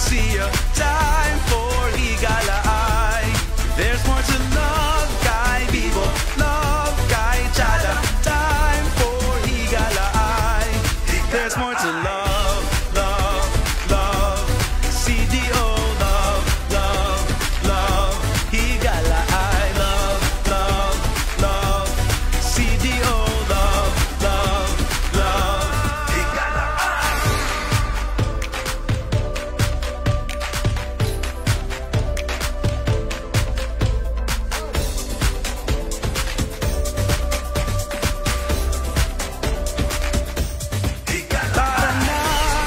see ya. Time for Higala ay. There's more to love, kay Bibo. Love, kay Chada. Time for Higala ay. There's more to love, love, love. CDO, love, love, love. Higala ay. Love, love, love. CDO, love, love, love. Higala ay. Tara na,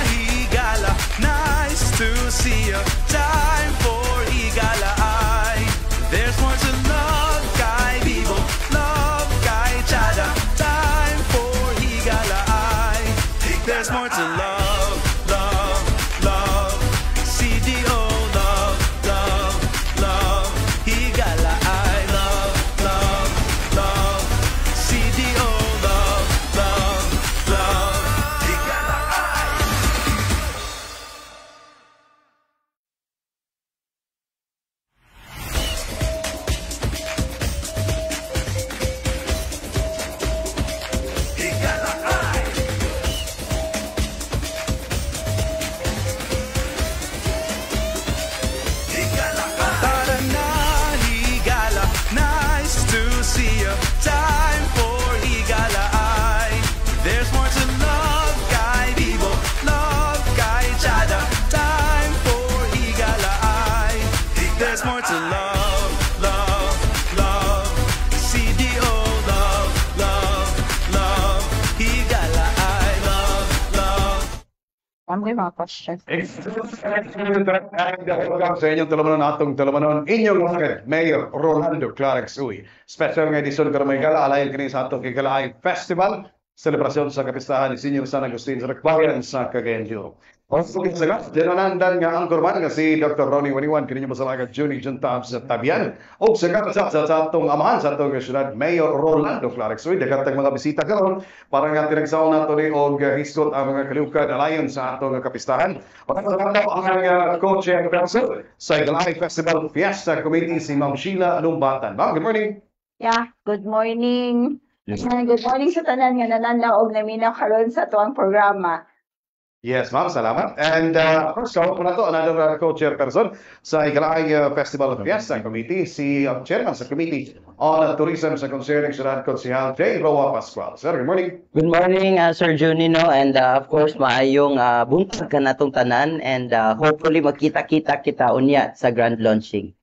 Higala, nice to see ya. Time for Higala ay. There's more to love, kay Bibo. Love, kay Chada. Time for Higala ay. There's more to love, love, love. CDO, love, love, love. Higala ay. Love, love, love. CDO, love, love, love. Higala ay. Higala ay. Higala ay. Tara na, Higala, nice to see ya. Time for Higala ay. There's more to love, kay Bibo. Love, kay Chada. Time for Higala ay. There's more to love, love, love. CDO, love, love, love. Higala ay. Love, love. Ano yung mga questions? Sa inyong tulumanon atong tulumanon inyong mga Mayor Rolando Clarix Uy. Special nga edisyon karon may gala alayon kini sa atong Higala Festival, selebrasyon sa kapistahan ni Senior San Agustin sa Rekbayan sa Cagayan de Oro. Also sa dinanandan nga angkorman nga si Dr. Ronnie Waniwan kini mo sa mga Juni Junta sa Tabian o sa atong amahan sa atong syudad Mayor Rolando Clarix Uy. Dagatang mga bisita karon para nga tinagsaon nato ni og hisgot ang mga kalihukad alayon sa atong kapistahan. Pagkatapos ang co-chair person sa Higala Festival Fiesta Committee si Ma'am Sheila Lumbatan. Ma'am, good morning. Yeah, good morning. Yes. Good morning sa tanan nga nananaog na minaw karon sa tuwang programa. Yes, ma'am, salamat. And of course, kawan po na to, another co-chair person sa Higala Festival Fiesta Committee, si chairman sa Committee on Tourism sa Concerning Syudad Konsehal J. Roa Pascual. Sir, good morning. Good morning, Sir Junino, and of course, maayong buntag ka natong tanan, and hopefully magkita-kita kita unya sa grand launching.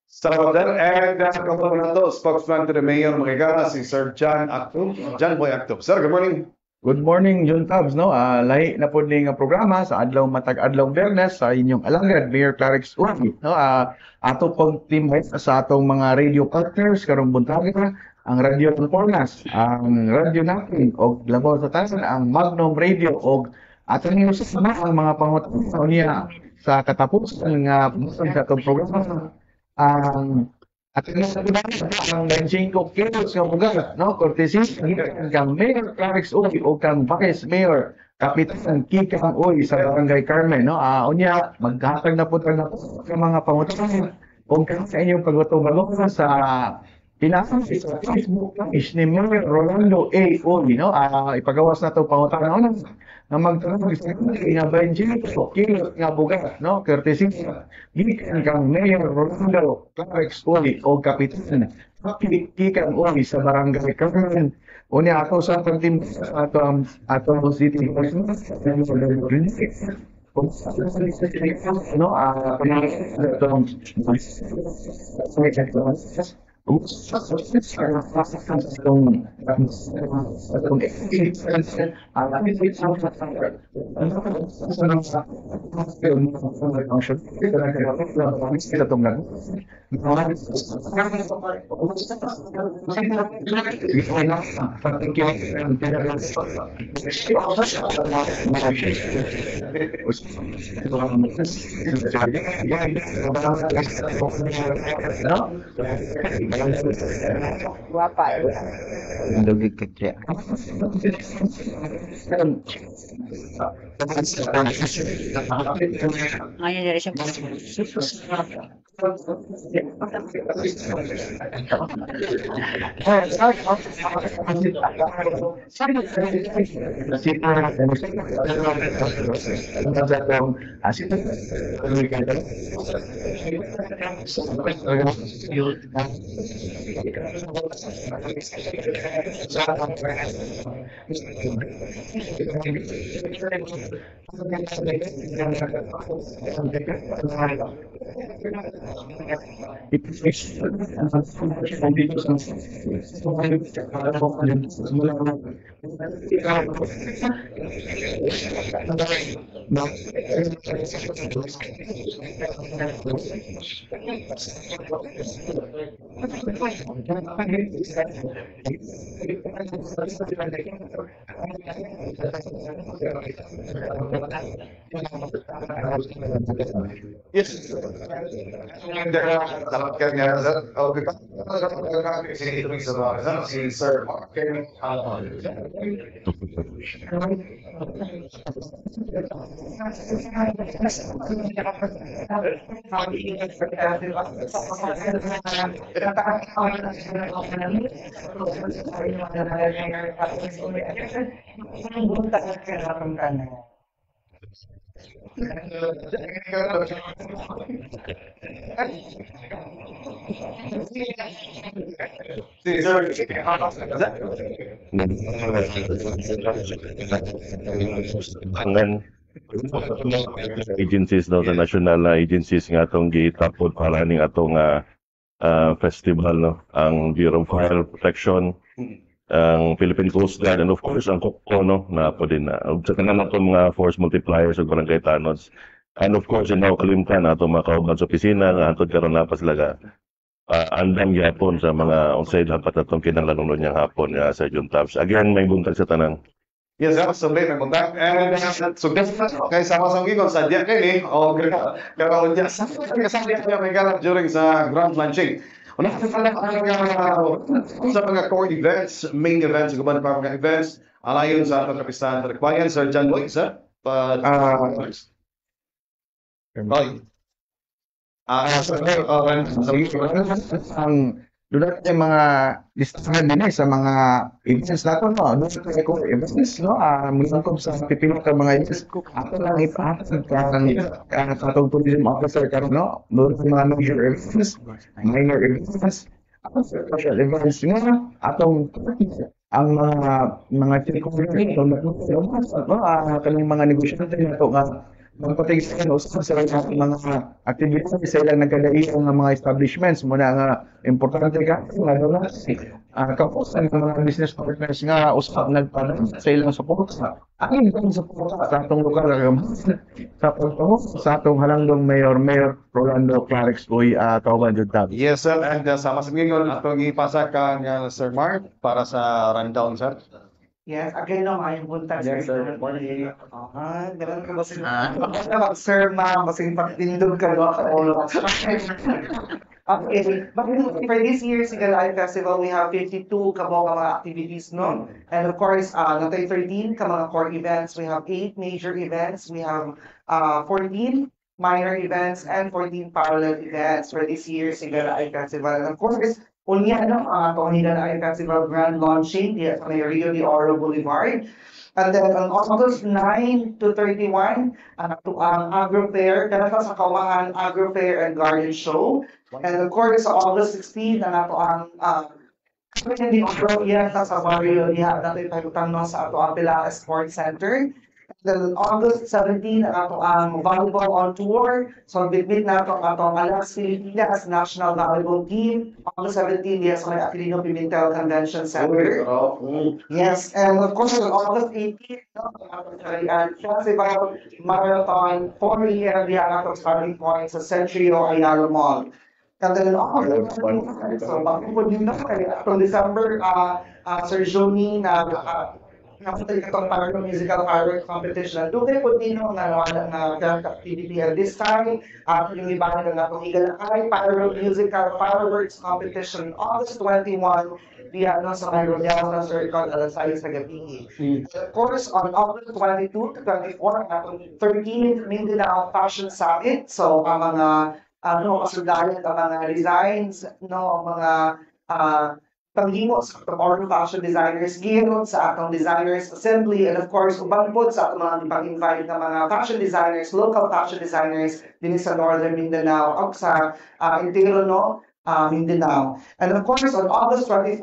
Salamat, sir. And kawan po na to, spokesman to the Mayor Magigara, si Sir John Actub, John Boy Actub. Sir, good morning. Good morning, John Tabs. No? Lahi na po ning programa sa adlaw matag adlaw Biyernes sa inyong alangad, Mayor Clarix Uy. No? Ato pong team sa atong mga radio partners karong buntaga, ang Radio Confornas, ang Radio Natin, og labaw sa tanan, ang Magnum Radio, og atong isusama ang mga pangutan niya sa katapusan nga sa atong programa. At ang 95 kilos nga bugas, no? Courtesy kang Mayor Clarix Uy o kang Vice Mayor Kapitan Kikang Uy sa Barangay Carmen, no? Unya, maghatag na po tayo sa mga pangutan o sa inyong pagutong sa pinasa sa Facebook page ni Mayor Rolando A. Uy, no? Ipagawas na ito pangutan na unang na magtanong sa nga 25 kilos nga bugas, no? Courtesy gikan kang Mayor Rolando Clarix Uy o Kapitan Kikang Uy sa Barangay Carmen. Unya ako sa pagtim ato city no Guwapa. Lugig ka kaya. Ngayon nila siya. Yes. Dapat ka nga sir. Okay pa. Sige, ito sa mga si Sir Mark. Si Sir. Agencies daw sa national na agencies nga atong gitapod para ning atong festival no, ang Bureau of Fire Protection, ang Philippine Coast Guard, and of course ang COCO no, na po din na sa tanan atong mga force multipliers ug barangay tanons, and of course inaw kalimtan atong mga kauban sa opisina nga antod karon na pa sila ka andam gyapon sa mga unsay dapat atong kinahanglan niyang hapon nga sa June Tabs. Again, may buntag sa tanan. Yes, sir. So, may buntag. And so, kay sama-sama gigon sa diya kay ni o karon diya sa diya may galap during sa grand launching. Una pala sa mga core events, main events, guban pa mga events, alayon sa atong kapistahan sa Rekbayan, Sir John Boy, sir. Ang doon yung mga listahan din sa mga events nato no doon ko events no mula ko sa pipili ka mga events ato lang ipahatid ka sa atong tourism officer karon no doon sa mga major events, minor events, special events nga atong ang mga stakeholders kaning mga negosyante nato nga magpatigis ka sa mga activities sa ilang nagkalain ng mga establishments muna nga importante ka ano na kapos ang mga business partners nga usap nagpadala sa ilang support ang ilang support sa atong lugar sa pagpahok sa atong halanggong Mayor Rolando Clarix Uy Kauban Jud Tab. Yes, sir. And sama sa ngayon atong ipasa ka nga Sir Mark para sa rundown, sir. Yes, again no, may buntag Yes, sir. ganun ka ba sir, ma'am, basing pagtindog ka no, sa ulo. Okay, but for this year's Sigalay Festival, we have 52 kabong mga activities, no? And of course, natay 13 ka mga core events. We have 8 major events. We have 14 minor events and 14 parallel events for this year's Sigalay Festival. And of course, unya no, ang Sigalay Festival grand launching sa may Rio de Oro Boulevard. And then on August 9 to 31, ang Agro Fair, kanata sa Kawangan Agro Fair and Garden Show. And of course, sa August 16, ato ang hindi Agro yan sa Barrio diha natin pagutang no sa ato ang Pilares Sports Center. Then August 17, ato ang volleyball on tour. So bitbit na ato ang Alas Pilipinas National Volleyball Team. August 17, yes, may Aquilino Pimentel Convention Center. Yes, and of course on August 18, Festival Marathon 4 AM diha ato starting point sa Centrio Ayala Mall. Kadalan ako. So, bakit din na kay atong December, Sir Johnny na napunta itong Pyro Musical Fireworks Competition. Doon po din nga activity at this time, yung iba na itong Eagle Eye Pyro Musical Fireworks Competition August 21, diyan sa Pyro Diasa Circle, alas 6 sa gabi. Of course, on August 22 to 24, atong 13th Mindanao Fashion Summit. So, ang mga kasundayan ang mga designs, ang mga panghimo sa atong fashion designers, giron sa atong designers assembly, and of course, uban po sa atong mga pag-invite ng mga fashion designers, local fashion designers din sa Northern Mindanao o sa Intero, Mindanao. And of course, on August 24,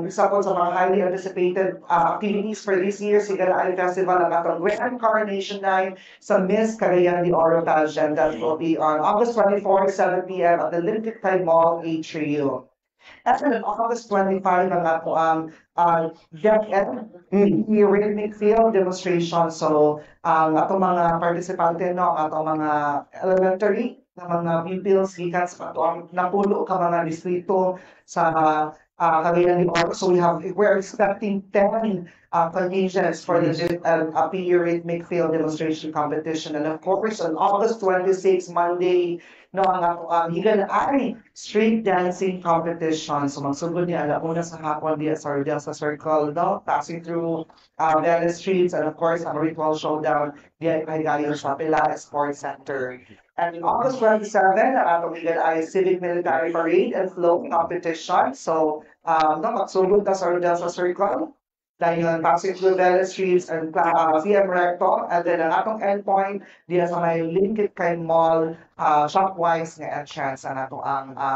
isa po sa mga highly anticipated activities for this year, Sigala Eye Festival, ang atong Grand Coronation Night sa Miss Cagayan de Oro pageant. That will be on August 24, 7 p.m. at the Olympic Time Mall, Atrium. And then on August 25, ang ato ang DepEd Rhythmic Field Demonstration. So, ang atong mga participante, ang atong mga elementary na mga pupils, gikan sa ato ang napulo ka mga distrito sa Cagayan de Oro. So we're expecting 10 contingents for the PE Rhythmic Field Demonstration Competition. And of course, on August 26, Monday, ang Eagle Eye Street Dancing Competition. So magsugod niya alauna sa hapon diya sa Circle, passing through various streets, and of course, ang ritual showdown diya ay galing sa Pilar Sports Center. And on August 27, ang Eagle Eye Civic Military Parade and Float Competition. So, magsugod ta sa Circle. Dahil passing through various streets and CM Recto, and then ang atong endpoint diya sa may Linkit kay Mall, shopwise nga entrance ang atong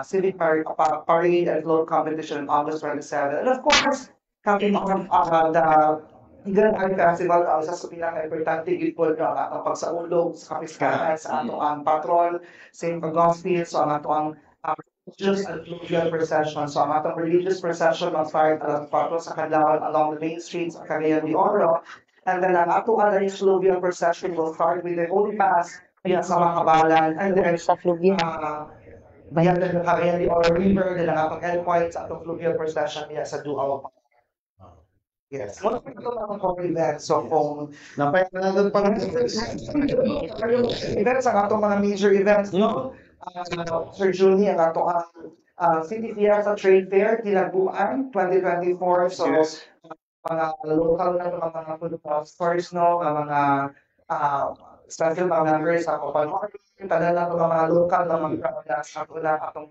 Civic Parade and Float Competition on August 27. And of course, coming on the Eagle Eye Festival, isa sa pinaka-importante gipod ang atong pagsaulog sa kapiskahan sa atong patron, St. Augustine, so ang atong religious and fluvial procession. So ang atong religious procession mag-start alas 4 sa kadlawon along the main streets of Cagayan de Oro. And then ang atong fluvial procession will start with the Holy Mass sa Makabalan. And then sa fluvial. Bayan ng Cagayan de Oro River, then ang atong endpoint sa atong fluvial procession sa Duao. Yes. Wala pa ito ang core event. So kung napayanan pa events, ang atong mga major events, Sir Junie, ang ato City Fiesta Trade Fair, Tinaguan, 2024. So, mga local na mga food stores, mga special mga members sa Copan, tanan na mga local na mga products ato na atong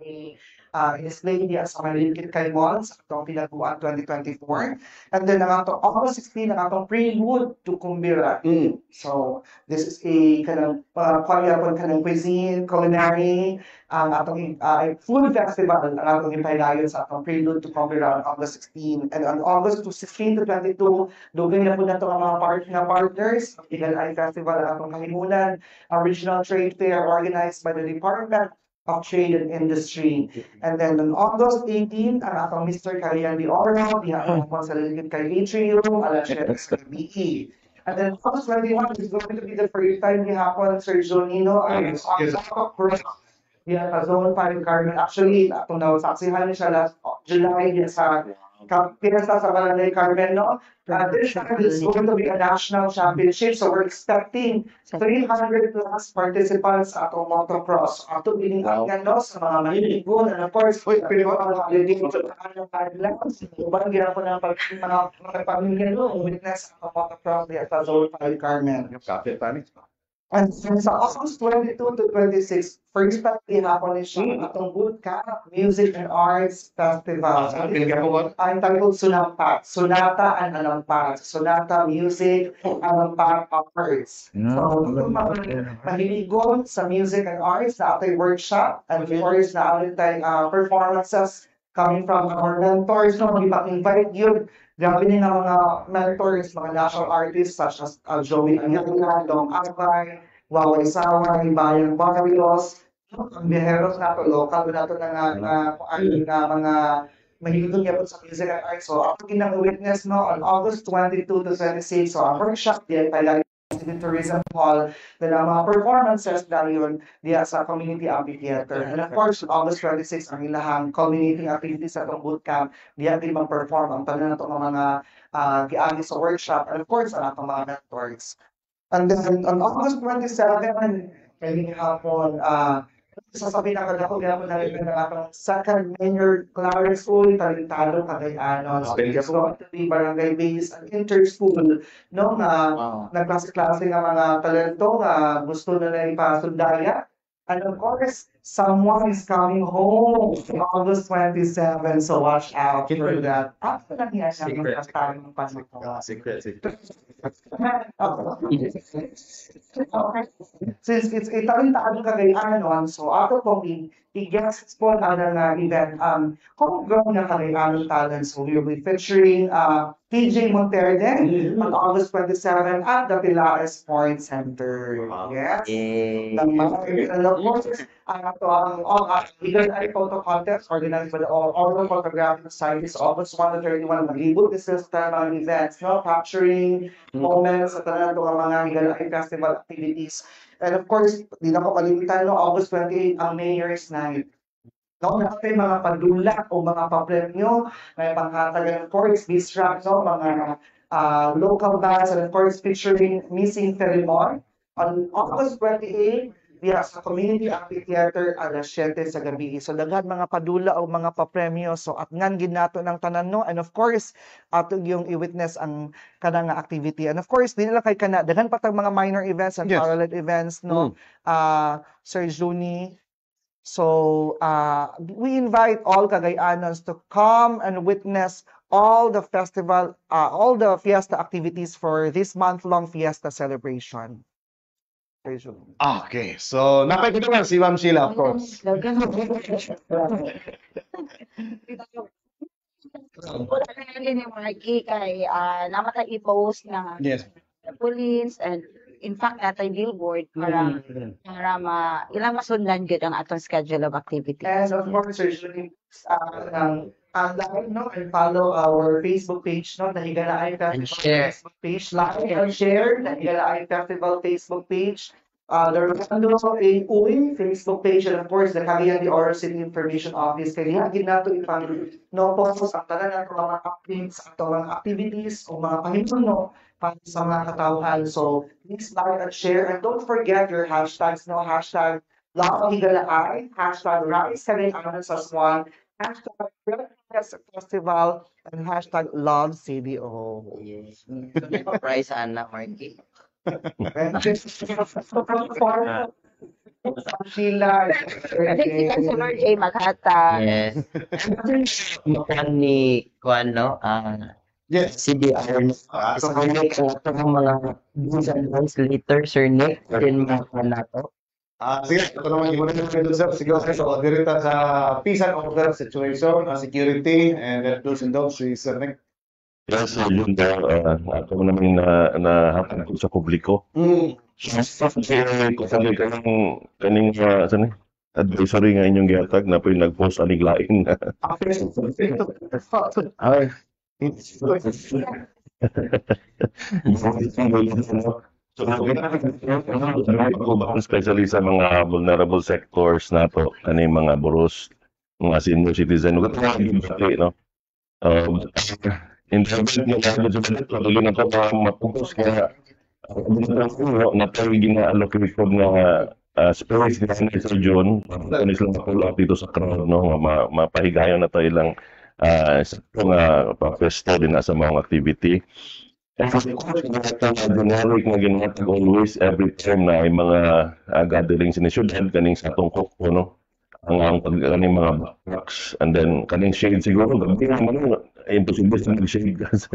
display diya sa Linkit kay Mall sa atong Tinaguan 2024. And then ang atong August 16, ang atong Prelude to Kumbira. So, this is a kanang kanang cuisine, culinary, ang atong food festival, ang atong ipailayon sa atong Prelude to Kumbira on August 16. And on August 16 to 22, dugay na po na ito ang mga partners, Eagle Eye Festival, ang atong kahimunan, original trade fair organized by the Department of Trade and Industry. And then on August 18, ang atong Mr. Cagayan de Oro, diyan po sa Linkit kay Atrium, alas 7 sa BE. And then August 21 is going to be the first time gihapon, Sir Jonino, ang diyan sa Zone 5 Carmen. Actually, atong nasaksihan siya last July sa Pinasa sa Barangay Carmen, this time is going to be a national championship, so we're expecting 300 plus participants sa atong motocross. Ato bilingan sa mga maliligon, and of course, pero ang holiday sa kanang guidelines, ubang ginapon ng mga pamilya witness ang motocross diya sa Zone 5 Carmen. Kapit tanis. And sa August 22 to 26, first time gihapon siya atong Bootcamp Music and Arts Festival. Ang titled Sunampat, Sonata and Anampat, Sonata Music, Anampat Arts. So, mahiligon sa music and arts na atay workshop, and of course na atay performances coming from our mentors, mag-invite yun. Grabe din ang mga mentors, mga national artists such as Joey Anyala, Dong Akbay, Waway Saway, Bayang Barrios, ang biheros na ito, local na ito na mga mahigitong yapon sa music and arts. So, ako ginang witness on August 22 to 26, so ang workshop diyan pala City Tourism Hall na mga performances dayon diya sa Community Amphitheater. And of course, August 26 ang ilahang culminating activities sa itong bootcamp diya din mag-perform ang tanan na itong mga giagi sa workshop and of course ang atong mga mentors. And then on August 27, kailing hapon, sasabihin na kada ko gano'n na rin ng atong second mayor Clarence Uy, Talintalo, Cagayanon. So it's going to be barangay-based and inter-school, no? Nagklase-klase ng mga talento na gusto na ipasundaya. And of course, someone is coming home August 27, so watch out for that. After na niya siya yung kastamang panagawa. Secret. Since it's Talintalo Cagayanon, so ako pong i-guest po na event, homegrown na Cagayanon talents. So we'll be featuring PJ Monterde on August 27 at the Pilares Point Center. Yes. And of course, legal eye photo contest organized by the Oral Photographic Society sa August 1 to 31. Naglibot this is mga events, no? Capturing moments sa tanan ng mga legal eye festival activities. And of course, di na ko kalimitan, no? August 28 ang Mayor's Night. No, natin mga padula o mga papremyo, may panghatag and of course, Bisrap, no? Mga local bands and of course, featuring Missing Telemon. On August 28, diya sa Community Amphitheater alas 7 sa gabi. So daghan mga padula o mga papremyo. So at ngan ginato ng tanan, no? And of course, ato yung i-witness ang kanang activity. And of course, di nila kay kana daghan pa tang mga minor events and parallel events, no? Sir Juni. So we invite all Cagayanons to come and witness all the festival, all the fiesta activities for this month-long fiesta celebration. Okay, so napakita lang si Ma'am Sheila, of course. Wala na rin yung mga kay namatay i-post na Yes. police and in fact natay billboard para ilang masundan gud ang atong schedule of activities. And of course, usually, like, no, and follow our Facebook page, no, the Higala Eye Festival share. Facebook page, like and share the Higala Eye Festival Facebook page, the Rolando Uy Facebook page, and of course, the Cagayan de Oro City Information Office. Kaya hagin nato ipang no post ang tanan ng mga updates, ang mga activities, o mga pahimuno para sa mga katawhan. So, please like and share, and don't forget your hashtags, no, hashtag Love Higala Eye, hashtag Rise Cagayanos as one, hashtag Festival, and hashtag Love CDO. Yes. Price Anna Marky. Sheila. Si Councilor J. Maghatag. Yes. Mukhang ni Juan, no? Yes. CDR. So, Nick, ito ang mga do's and don'ts later, Sir Nick. Rin mga nato. Sige, ito naman yung mga nito, sir. Siguro sa dirita sa peace and order situation, security, and that do's and don'ts, si Sir Nick. Yes, yun daw, ako naman nahapan ko sa publiko. So, kasi kaning advisory nga inyong gihatag na po yung nag-post aning lain. Ay. Especially sa mga vulnerable sectors na to, kaning mga buros, mga senior citizen, no? In terms of patuloy na ito maputos kaya napawig na allocate ko nga space ni Sir John kanis lang pull up dito sa crowd, no? Mapahigayon na tayo lang sa mga pa-festo din na sa mga activity. And of course, generic na ginatag always every time na ay mga gatherings ni Sudhead kaning sa tungkok ko, no? Ang kaning mga backpacks and then kaning shade siguro gabi naman imposible sa mag-shade kasi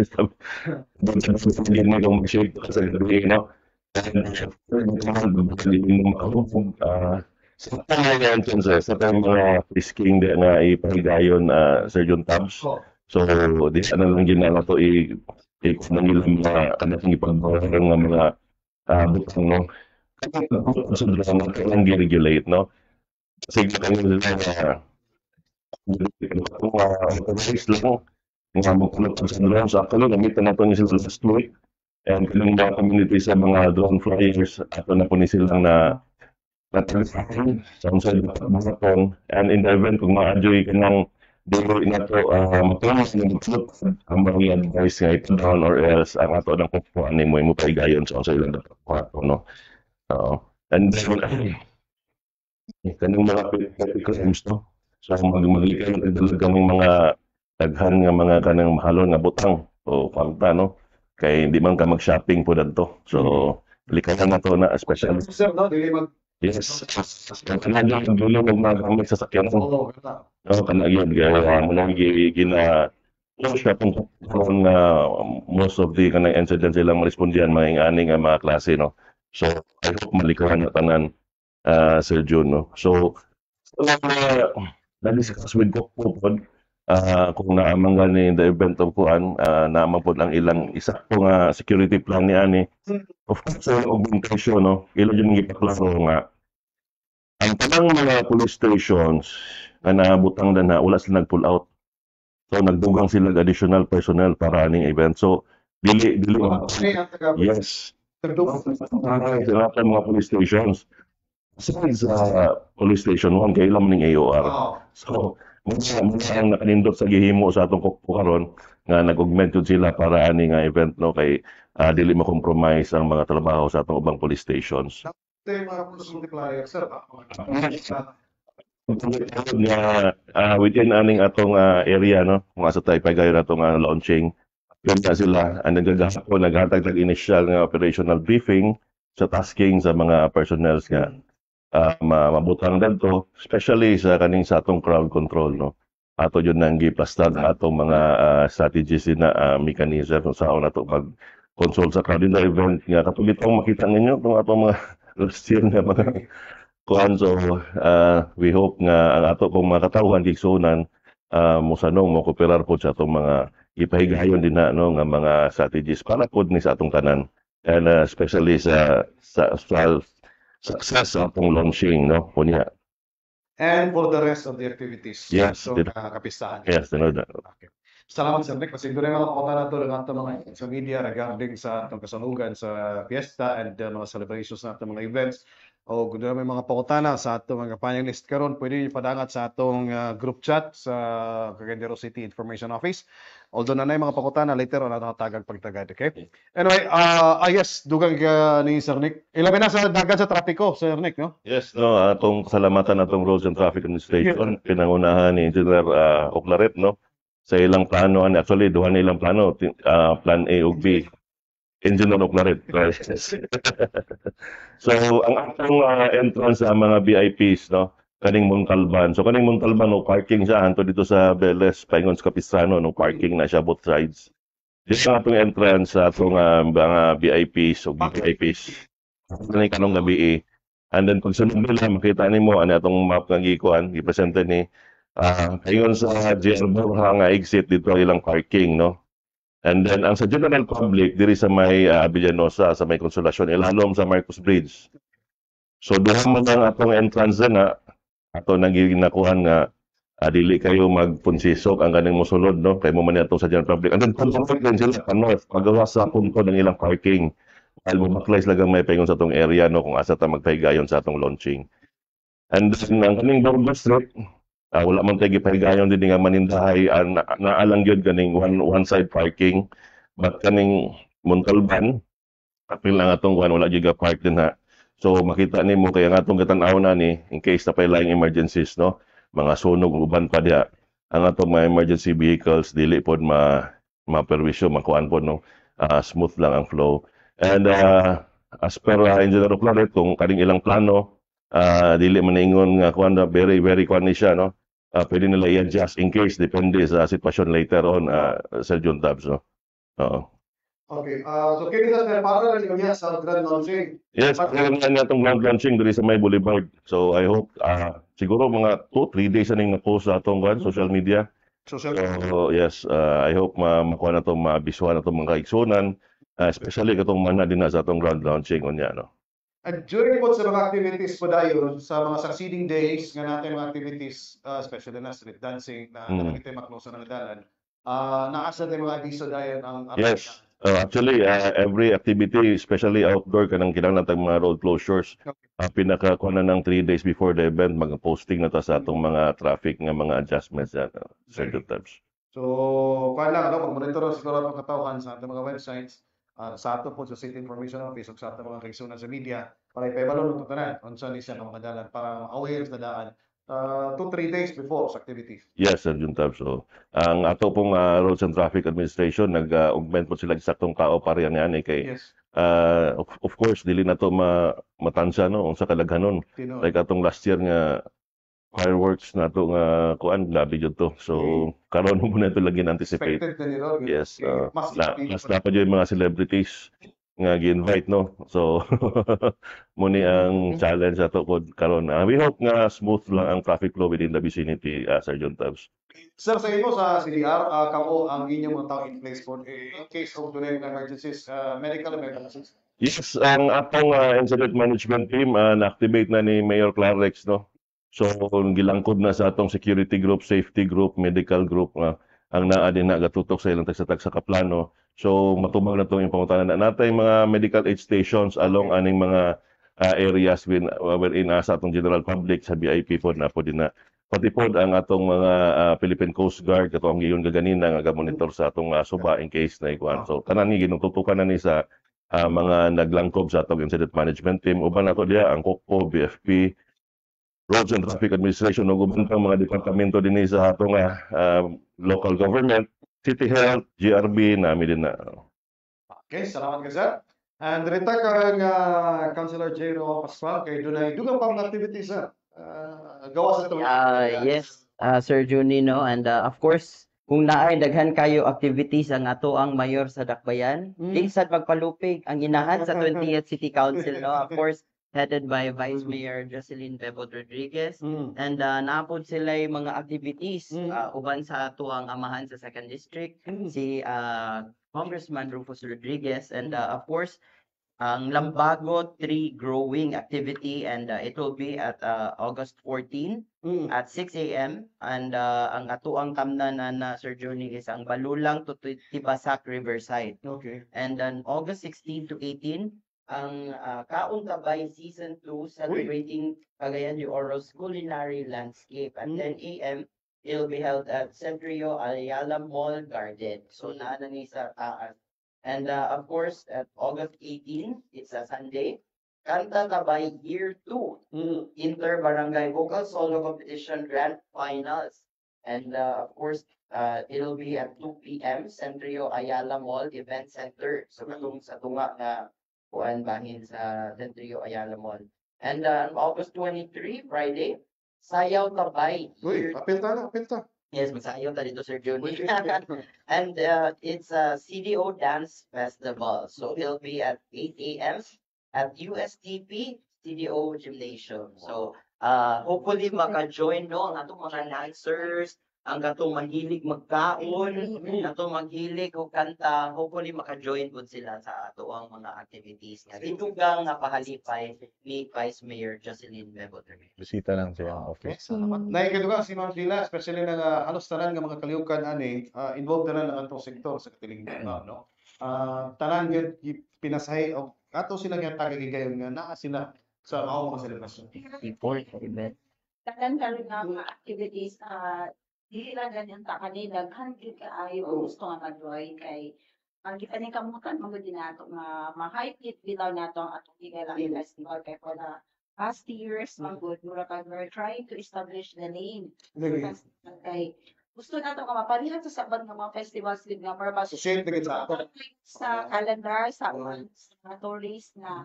hindi mo yung mag-shade sa gabi, no? Sa mga entrances, sa mga risking din na ipahigayon Sir John Tabs. So, di ano lang ginala to i-kumangilang mga kanating ipagbawaran ng mga butang, no? Kasi lang gi-regulate, no? Kasi kami nila na lang mga magkulot sa drone sa akalo, namitan na ito niya sila last week. And kung mga community sa mga drone flyers, ato na po ni silang na natalisakin sa unsay dapat and in the event kung ma-enjoy ka ng dili na to matulas na magsut ang mga advice nga ito down or else ang ato ng kupuan ni mo paigayon sa unsay lang dapat kuhato no. And then kanang mga petty crimes no. So maglikay talagang mga daghan nga mga kanang mahalon nga butang o falta no. Kay hindi man ka mag-shopping po dadto. So likayan na to na especially Sir, no? Dili mag... yes. Kanang dulo mo magamit sa sakyan mo. Oo, ganda. No, kana yun gaya mo lang gina siya kung most of the kanang incidents silang marespondihan mga ani nga mga klase no. So I hope malikahan na tanan Sir June no. So na-discuss with ko po kung naamang gani the event of kuan naamang po ang ilang isa po nga security plan ni ani. Of course augmentation no. Ilo yung gipaklaro nga ang tanang mga police stations nga nabutang na wala sila nag-pull out. So nagdugang sila ng additional personnel para aning event. So dili yes. Sila mga police stations. Sa police station 1 kay ilang ning AOR. So muna ang nakanindot sa gihimo sa atong kupo karon nga nag-augment yun sila para ani nga event no kay dili ma-compromise ang mga trabaho sa atong ubang police stations. Ito yung mga police multiplier, sir. Nga within aning atong area no kung asa tayo pagayon atong launching yun na sila ang naghatag ng initial nga operational briefing sa tasking sa mga personnels nga mabutang dadto especially sa kaning sa atong crowd control no ato yun nang giplastad atong mga strategies na mechanism sa nato mag consult sa crowd in the event nga katong itong makita ninyo itong atong mga last year nga mga kuan so we hope nga ang ato kung makatawhan gigsunan mosanong mo kooperar po sa atong mga ipahigayon din na no nga mga strategies para pod ni sa atong tanan and especially sa success sa atong launching no kunya And for the rest of the activities. Yes, So, did- kapistahan. yes no that Okay. Salamat Sir Nick. Kasi doon yung mga pakunta na ito ng ating mga sa media regarding sa atong kasalugan sa fiesta and mga celebrations na atong mga events. O kung may mga pakutana sa atong mga panelist karon, pwede niyo padangat sa atong group chat sa Cagayan City Information Office. Although na mga pakutana, later on natatagang pagtagad. Okay? Anyway, yes, dugang ni Sir Nick. Ilabi na sa dagat sa trapiko, Sir Nick, no? yes no atong salamatan atong Roads and Traffic Administration pinangunahan ni Engineer Oclaret no sa ilang plano actually duha na ilang plano plan A ug B Engineer Oclaret yes. So ang atong entrance sa mga VIPs no kaning Montalban so kaning Montalban no parking siya anto dito sa Beles paingon sa Capistrano no parking na siya both sides dito ang atong entrance sa atong mga VIPs o VIPs kanang kanong gabi and then pag sunod nila makita nimo ani atong map nga gikuan gipresente ni paingon sa GR Borja nga exit dito ang ilang parking no. And then ang sa general public diri sa may Villanosa sa may Konsolasyon ilalom sa Marcos Bridge. So duha man lang atong entrance na ato nang ginakuhan nga dili kayo magpunsisok ang kaning mosulod no kay mo man atong sa general public. And then conflict din sila pa north pagawas sa punto ng ilang parking. Dahil bumaklis lagang may paingon sa atong area no kung asa ta magpahigayon sa atong launching. And then ang kaning Borgo Street wala man tayo gipahigayon din nga manindahay naalang yun kaning one side parking but kaning Montalban apil lang atong wala giga park din ha so makita nimo kaya nga atong gatan-aw na ni in case na pailang emergencies no mga sunog uban pa diha ang atong mga emergency vehicles dili pod maperwisyo makuan pod no smooth lang ang flow and as per Engineer Oclaret kung kaning ilang plano dili man ingon nga kuan very very kuan ni siya no pwede nila i-adjust in case depende sa sitwasyon later on Sir John Tabs no oo Okay. So, kaya sa para rin kami sa grand launching. yes meron nga atong grand launching diri sa may boulevard so I hope siguro mga 2-3 days aning na-post sa atong social media Social so yes I hope makuha na to mabisuhan na to mga kaigsunan especially katong mana din na sa atong grand launching unya no. And during po sa mga activities po dayon, sa mga succeeding days nga natin mga activities, especially na street dancing, na nakikita maklosa ng dalan, naasa din mga abiso dayon ang Yes. Actually, every activity, especially outdoor, kanang kinahanglan tag mga road closures. Pinaka kuha ng 3 days before the event, mag-posting na ta sa atong mga traffic nga mga adjustments yan, Sir Times. So, kuha lang, no? Mag-monitor siguro ang katawhan sa ating mga websites, sa ato po sa City Information Office, o sa ating mga kaigsunan sa media, para ipaibalon ng tanan, kung saan siya ng mga dalan, para aware sa daan, 2-3 days before sa activities. Yes, Sir Juntab. So, ang ato pong Roads and Traffic Administration, nag-augment po sila saktong kao parehan yan kay Yes. of course, dili na to matansya, no? Unsa kalaghanon. Tino. Like atong last year nga fireworks na to nga kuan labi jud to. So karon mo na ito lagi anticipate. Expected na nila. Yes, Mas mas dapat yung mga celebrities nga gi-invite, no. So muni ang challenge ato pod karon. We hope nga smooth lang ang traffic flow within the vicinity, Sir John Tabs. Sir, sa inyo sa CDR, kamo ang inyong mga tao in place for in case of dunay emergencies, medical emergencies. Yes, ang atong incident management team na-activate na ni Mayor Clarex, no. So gilangkod na sa atong security group, safety group, medical group ang naa din na gatutok sa ilang tagsa kaplano. So matubang na itong pangutanan na natay mga medical aid stations along aning mga areas wherein sa atong general public sa VIP pod na po din na pati pod ang atong mga Philippine Coast Guard kato ang giyon gaganina nga monitor sa atong suba in case na ikuan. So tanan ni ginututukan na ni sa mga naglangkob sa atong incident management team uban nato diha ang COCO, BFP, Roads and Traffic Administration ug uban pang mga departamento dinhi sa atong local government, City Health, GRB nami din na. Okay, salamat ka sir. And rita ka nga Councilor Jero Pascual kay dunay dugang pang activities sir. Gawas ito. Yes, Sir Juni, no, and of course, kung naay daghan kayo activities ang ato ang mayor sa Dakbayan, binsad magpalupig ang inahan sa 20th City Council, no, of course, headed by Vice Mayor Jocelyn Bebot Rodriguez, and naapod sila yung mga activities uban sa ato ang amahan sa 2nd District, si Congressman Rufus Rodriguez, and of course, ang Lambago Tree Growing Activity, and it will be at August 14 at 6 a.m. And ang atuang tamnan na Sir Johnny is ang Balulang to Tibasak Riverside. Okay. And on August 16 to 18, ang Kaon Tabay Season 2 celebrating Cagayan de Oro's culinary landscape at 10 a.m. It'll be held at Centrio Ayala Mall Garden. So naana ni sa taas. And of course, at August 18, it's a Sunday, Kanta Tabay Year 2, Inter-Barangay Vocal Solo Competition Grand Finals. And of course, it'll be at 2 p.m. Centrio Ayala Mall Event Center. So katong sa tunga nga kuan bahin sa Centrio Ayala Mall. And August 23, Friday, Sayaw Tabay. Uy, apil ta. Yes, magsayaw ta dito, Sir Johnny. And it's a CDO Dance Festival. So it'll be at 8 a.m. at USTP CDO Gymnasium. So hopefully maka-join, no, ang atong mga dancers, ang atong mahilig magkaon, atong mahilig og kanta, hopefully maka-join po sila sa ato ang mga activities nga gidugang nga pahalipay ni Vice Mayor Jocelyn Bebot. Bisita lang siya ang office. Naikadugang si Ma'am Sheila, especially na halos tanan nga mga kalihukan ani, involved na lang ang atong sektor sa katilingan, no. Tanan gyud pinasahi og ato sila nga tagagigayon nga naa sila sa mao mga selebrasyon. Tagan karon nga mga activities dili lang ganyan ta kanina daghan gyud kaayo gusto nga mag-join kay ang gipani kamutan mo gud nato nga ma-hype bitaw nato ang atong Higala Festival kay for the past years magud mura kag we're trying to establish the name. Kay gusto nato nga mapalihan sa saban nga mga festivals gid nga para Associate na gid sa ato. sa calendar sa mga tourist na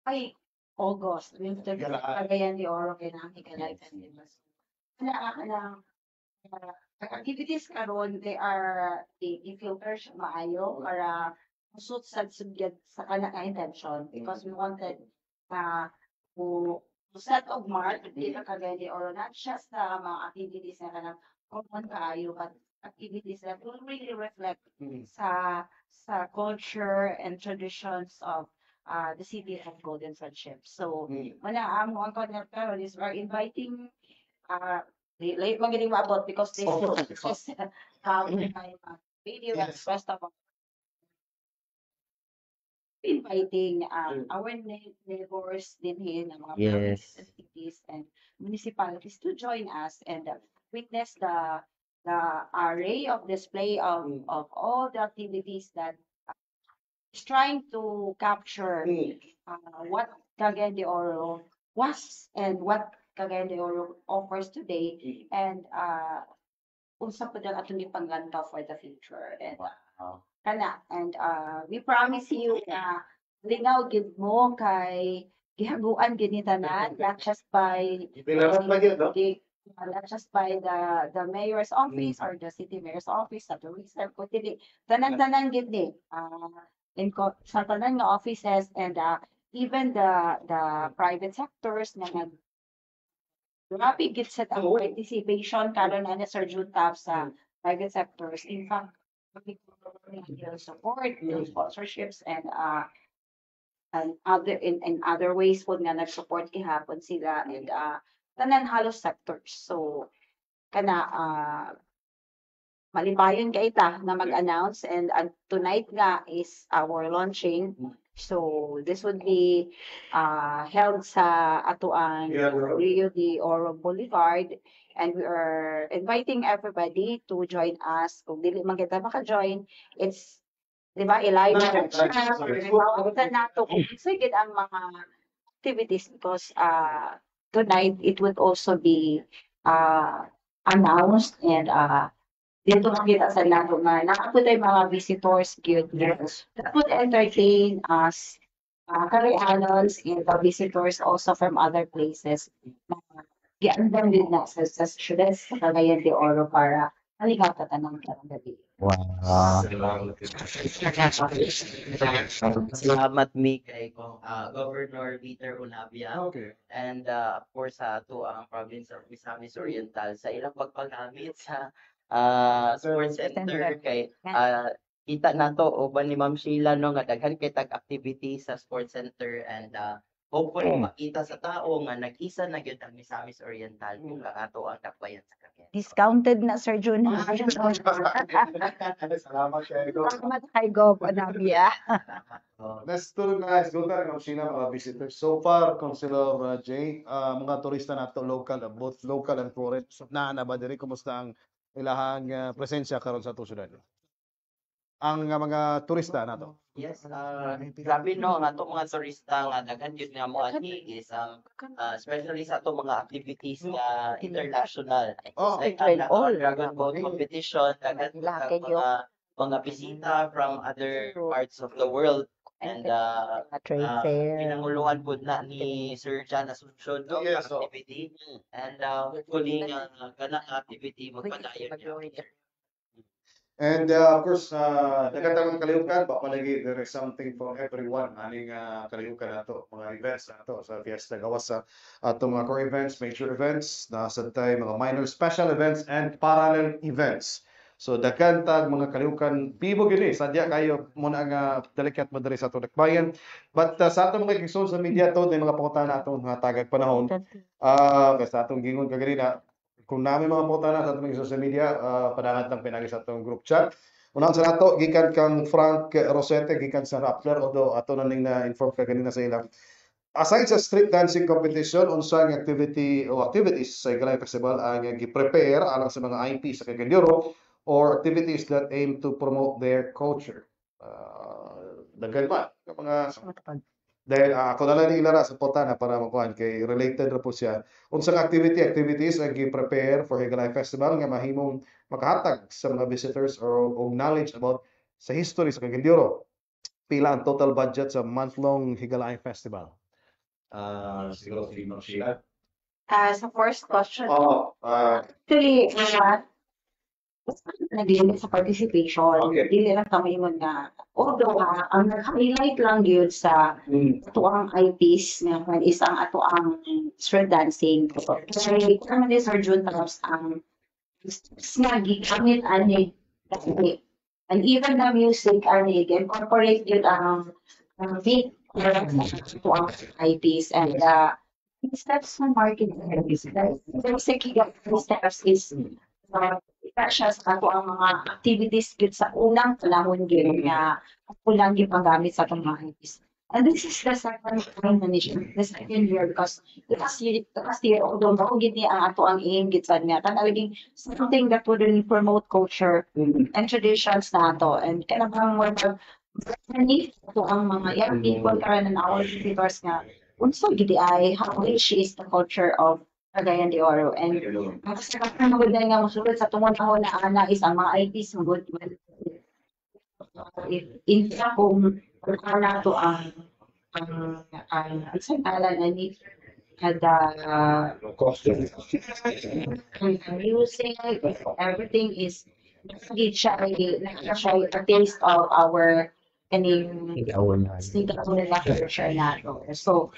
ay August, winter Cagayan de Oro kay nang Higala Festival. Ana ang activities karon they are i-filter siya maayo para musot sa sugyad sa kana nga intention because we wanted to set of mark dito Cagayan de Oro not just sa mga activities na kanang common kaayo but activities that will really reflect sa culture and traditions of the city of Golden Friendship. So wala ang content karon is we're inviting late magaling maabot because this is video and rest of inviting our neighbors din here ng mga Yes. provinces and cities and municipalities to join us and witness the array of display of all the activities that is trying to capture what Cagayan de Oro was and what Cagayan de Oro offers today and unsa po ang atong gipanglantaw for the future and kana and we promise you na lingaw gid mo kay gihaguan gid ni tanan not just by not just by the mayor's office or the city mayor's office sa tourism ko dili tanan gid ni sa tanan nga offices and even the private sectors na grabe gid sa ang participation karon na Sir June Tab sa private sectors. In fact, support, sponsorships and other in other ways po nga nag-support gihapon sila and tanan halos sectors. So kana malipayon kay ta na mag-announce and tonight nga is our launching. So this would be held sa atoang Rio de Oro Boulevard and we are inviting everybody to join us. Kung dili man kita maka-join, it's di ba i-live nato kung sige ang mga activities because tonight it would also be announced and dito makita sa nato nga nakaputay mga visitors gyud that would entertain us Koreanons and the visitors also from other places giandam din na sa students sa Cagayan de Oro para halikaw ta tanang gabi. Salamat mi kay Governor Peter Unabia and of course sa ato ang province of Misamis Oriental sa ilang pagpagamit sa sports center kay kita nato uban ni Ma'am Sheila no nga daghan kay tag activity sa sports center and hopefully makita sa tao nga nag-isa na gyud ang Misamis Oriental kung ato ang dakbayan sa Cagayan. Discounted na Sir June. Salamat kayo. Salamat kay Gov Anabia. Let's turn guys, go tayo ng China mga visitors. So far, Councilor Jay, mga turista nato local, both local and foreign. So, na ba diri kumusta ang ilahang presensya karon sa tusudan? Ang mga turista nato. Yes, grabe no nga itong mga turista nga daghan yun nga mo ani is especially sa itong mga activities nga international. Like Dragon Boat competition, daghan mga bisita from other parts of the world. And pinanguluhan po na ni Sir Jan Asuncion no, activity. And hopefully ganang activity magpadayon niya. And of course, dagatang kalihukan, papalagi there is something for everyone. Aning kalihukan nato, mga events nato sa Fiesta gawas sa atong mga core events, major events, nasa tayo mga minor special events and parallel events. So dagantag mga kalihukan, pibo gini, sadya kayo muna nga delicate mo diri sa atong dakbayan. But sa atong mga social media to, din mga pangutana atong mga tagag panahon. Sa atong gingon kaganina, kung namin mga pangutana sa atong social media, padahat lang pinagi sa atong group chat. Unang sa nato, gikan kang Frank Rosete, gikan sa Rappler, although ato na ning na-inform ka kanina sa ilang. Aside sa street dancing competition, unsang activities sa Higalaya Festival ang gi-prepare alang sa mga IP sa Cagayan de Oro or activities that aim to promote their culture. Daghan ba? Mga dahil ako na lang ilara sa potana para makuhan kay related ra po siya. Unsang activities ang gi-prepare for Higalaya Festival nga mahimong makahatag sa mga visitors or knowledge about sa history sa Cagayan de Oro. Pila ang total budget sa month-long Higalaya Festival? Siguro si Ma'am Sheila. Sa first question, actually, nag-limit sa participation. Okay. Dili lang kami yun nga. Although, ang nag-highlight lang yun sa atuang IPs nga isang atuang street dancing. Kasi kami din Sir June tapos ang snaggy gamit ani and even the music ani incorporate yun ang beat atuang IPs and steps ng marketing basically the steps is siya sa ato ang mga activities gud sa unang panahon gyud nga kulang yung panggamit sa itong mga IPs. And this is the second time na niya, the second year, because last year, although ako gini ang ato ang aim, gitsan niya, talagang something that would really promote culture and traditions na ato. And kanabang mani ito ang mga young people karon na our visitors nga unsa gidi ay how rich is the culture of Cagayan de Oro. And mas maganda nga mosulod sa tungod ako na ana is ang mga IPs ng good if in kung ana to ang isang alan ani kada music, everything is siya a taste of our kaning nila culture nato. So,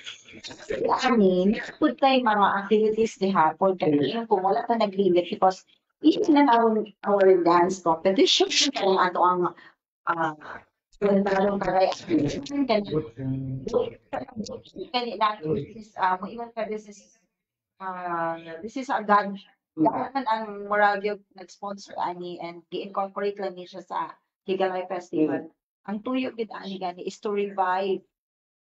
I mean, pud tay mga activities ni hapon kani kung wala pa nag-limit because even na our dance competition kung ato ang talong kagaya kani nato is moingon ka this is a God man ang murag yung nag-sponsor ani and gi-incorporate lang niya siya sa Higalay Festival. Ang tuyo gid ani gani is to revive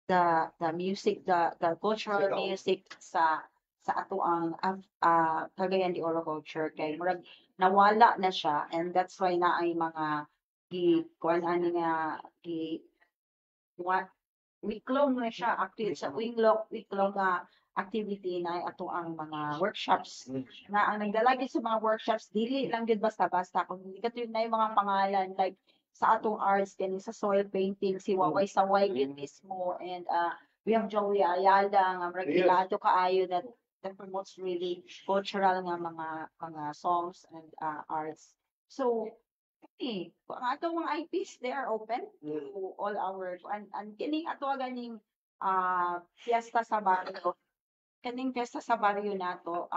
the music, the cultural music sa ato ang Cagayan de Oro culture kay murag nawala na siya and that's why na ay mga kuan ani nga what week-long na siya active sa week-long activity na ato ang mga workshops na ang nagdalagi sa mga workshops dili lang gid basta-basta kung hindi ka na yung mga pangalan like sa atong arts kani sa soil painting si Waway Saway gid mismo and we have Joey Ayala nga regulado kaayo that promotes really cultural nga mga songs and arts. So ang atong mga IPs they are open to all our and kining ato ganing fiesta sa barrio kaning fiesta sa barrio nato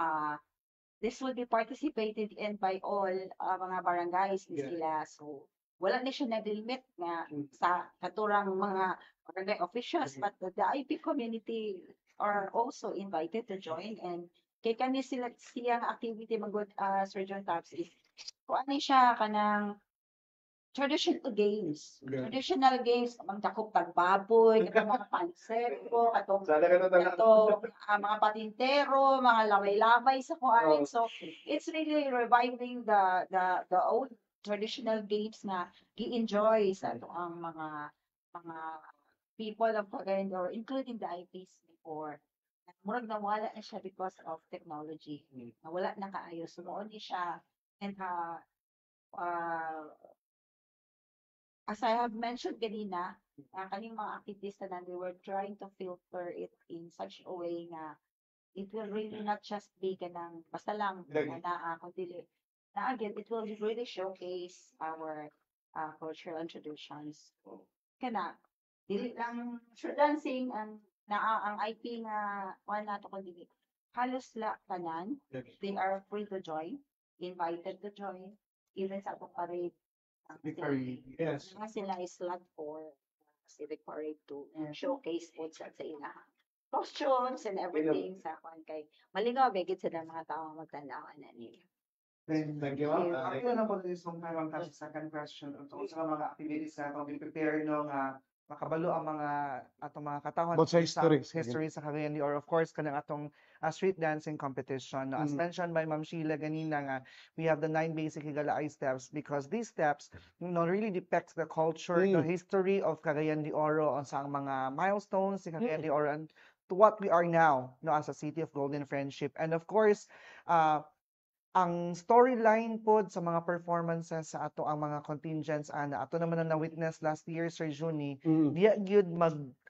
this will be participated in by all mga barangays ni sila. So wala na siya nag-limit nga sa katurang mga barangay officials but the IP community are also invited to join and kay kani sila siyang activity magud Sir John Tabs is kung ano siya kanang traditional games magdakop tagbaboy katong mga pansero katong mga patintero mga lamay-lamay sa kuan so it's really reviving the old traditional games na gi-enjoy sa ato ang mga people of Cagayan de Oro including the IPs before murag nawala na siya because of technology nawala na kaayo sumuon ni siya and as I have mentioned kanina, kaning mga activities na they were trying to filter it in such a way na it will really not just be kanang basta lang na kundi na again it will really showcase our cultural and traditions. Kana dili lang sure dancing ang IP nga wala nato kundi halos la tanan they are free to join, invited to join even sa atong parade. Yes. Nga sila is slot for civic parade to showcase po sa ila costumes and everything sa kwan kay malingaw begit sila mga tao magtanawan na nila. Thank you. Ako na po this mong parang second question tungkol sa mga activities na itong prepare no nga makabalo ang mga atong mga katawhan About sa history sa Cagayan de Oro of course kanang atong street dancing competition no? As mentioned by Ma'am Sheila ganina nga we have the 9 basic Higalay steps because these steps really depicts the culture the history of Cagayan de Oro on sa mga milestones sa Cagayan de Oro and to what we are now no as a city of golden friendship and of course ang storyline pod sa mga performances sa ato ang mga contingents ana ato naman na witness last year Sir Juni diya gyud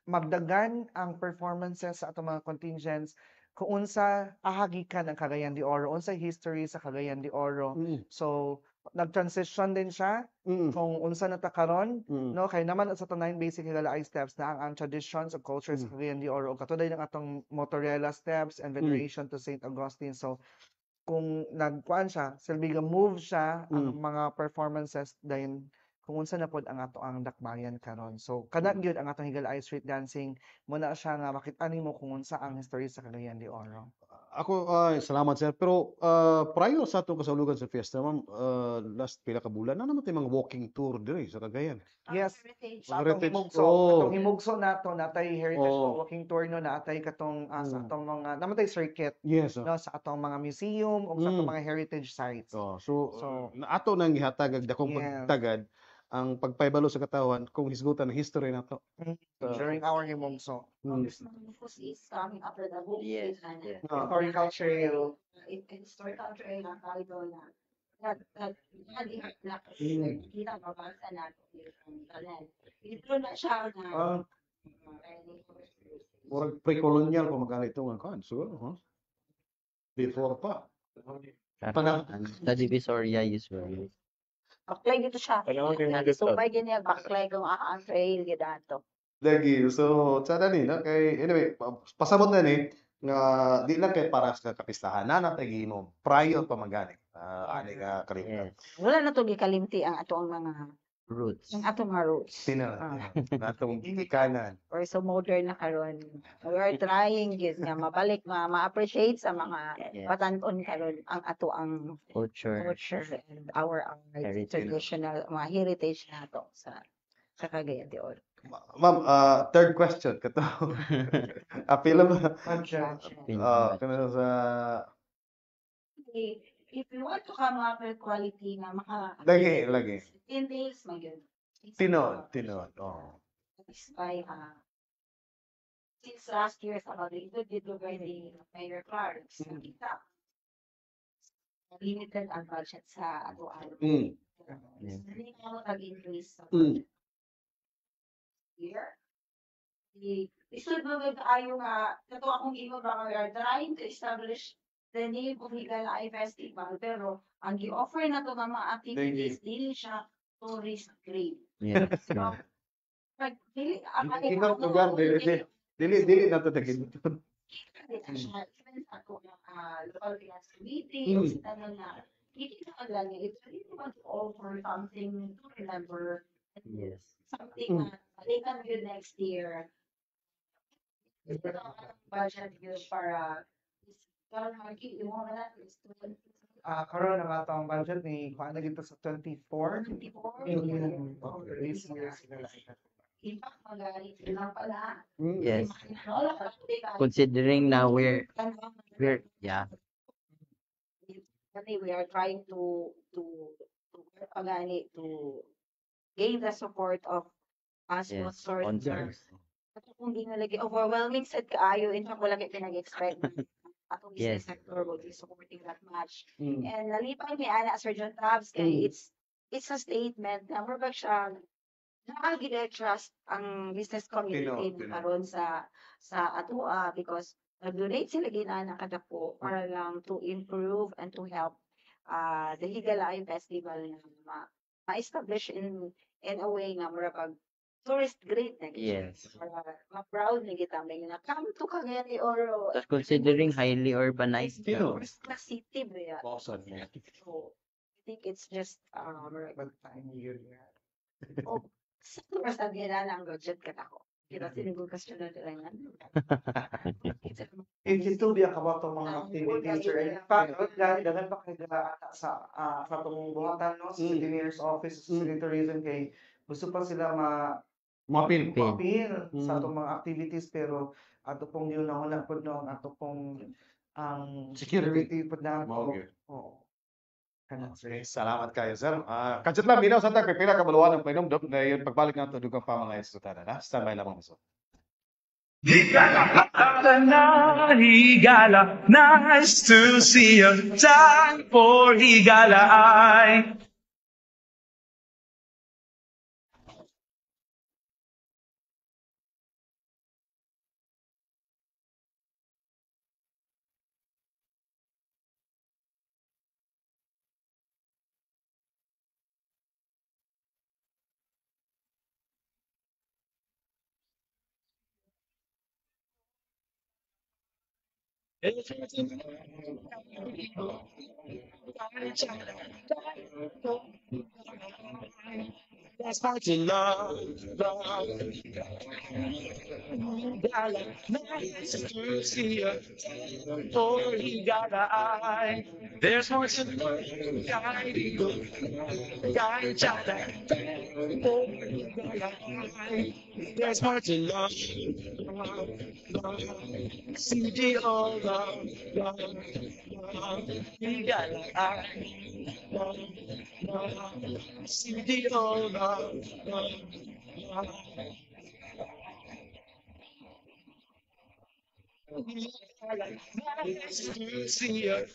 magdagan ang performances sa ato mga contingents kung unsa ahagikan ang Cagayan de Oro unsa history sa Cagayan de Oro so nag-transition din siya kung unsa na ta karon no kay naman sa 9 basic Higalay steps na ang traditions of cultures sa Cagayan de Oro katulad ng atong Motorella steps and veneration to Saint Augustine so kung nagkuan siya, silbiga move siya ang mga performances dahil kung unsa na pod ang ato ang dakbayan karon. So kada gyud ang atong Higalay street dancing mo na siya nga makit-ani mo kung unsa ang history sa Cagayan de Oro. Ako, salamat sir. Pero prior sa atong kasulugan sa fiesta, ma'am, last pila ka bulan na naman tayo mga walking tour diri sa Cagayan. Yes. Heritage. Sa Heritage. atong himugso, Oh. atong himugso nato natay heritage Oh. walking tour no natay katong sa atong mga namatay circuit Yes. no sa atong mga museum o sa atong Mm. mga heritage sites. So, ato nang gihatag dakong Yes. pagtagad ang pagpaybalo sa katawan kung hisgutan ng history nato. During our himugso. Focus is coming after the book. Yes, And yes. Historical trail. historical trail na tayo na kita mabasa natin yung talent. Ito na siya na Murag pre-colonial pa magkano ito nga kan. So, before pa. Sa Divisoria usually. baklay dito siya. So, may ganyan baklay kung ang trail gidato. Lagi. So, sada ni no kay anyway, pasabot na ni nga di lang kay para sa kapistahan na natay gihimo prior pa magani. Ani nga kalimtan. Yes. Wala na to gikalimti ang ato ang mga Roots. roots. Natong gigikanan. Or so modern na karon. We are trying yun nga mabalik ma-appreciate sa mga Yes. patanon karon ang ato ang Culture. culture and our Heritage. traditional mga heritage nato sa Cagayan de Oro. Ma'am, third question kato. Apila mo. Kana sa If you want to come up with quality na lagi. 10 days magyud. Tinod. Oh. By since last year sa Cagayan did already Mayor Clark kita limited ang budget sa ano Mm. Hindi ka mag-increase sa Mm. year. Isod mo with ayo nga kato akong imo ba we are trying to establish the name of Higalay Festival pero ang gi-offer na to nga mga activities dili siya tourist grade. Yes. Pag dili Ikaw lugar dili na to dagin. even ako local finance committee o sa tanong na hindi na lang it's really want to offer something to remember Yes. something na balikan yun next year. Ito ang budget yun para parang mo na is Karon ang atong budget ni kuan na gito sa 24 24 million. impact magalit lang pala. Yes. Wala ka Considering now we're yeah. we are trying to pagani to gain the support of Yes. sponsors. Sponsors. At kung di nga lagi overwhelming sad kaayo, in fact wala kay pinag-expect na atong business Yes. sector will be supporting that much. Mm. And nalipay mi ana Sir John Tabs kay it's a statement na more bag siya nakagida trust ang business community Tino. karon sa atua because nag-donate sila ginana kadako para lang to improve and to help the Higalay Festival na ma-establish in a way nga mura pag tourist grade na Yes. para ma-proud ni kita may na come to Cagayan de Oro. Tapos considering highly urbanized. Tino. Tourist na city ba yan? Boston mo. So, I think it's just But time yun nga. sa tourist na ginana ang budget ka ako. Kita sinigong question na nila yan. It will be about ang mga activities or in fact, dagan pa kay sa atong buhatan no sa City Mayor's Office sa City Tourism kay gusto pa sila Mapil. appeal sa atong mga activities pero ato pong yun na wala po no ato pong ang Security. po na Okay. oo. Okay, salamat kayo, sir. Kadjat lang, minaw sa tag, pila ka baluan ng painom, dop, na yun, pagbalik nato dugang pa mga estutada na. Standby lamang maso. Higala, nice to see you. Time for Higala. There's more to love, love. Higala, nice to see you. For Higala, there's more to love, guide guide Chada. For Higala, there's more to love, love, love. CD all love, love, love. Higala, love, love. CD all love, love, love. Nice to see you.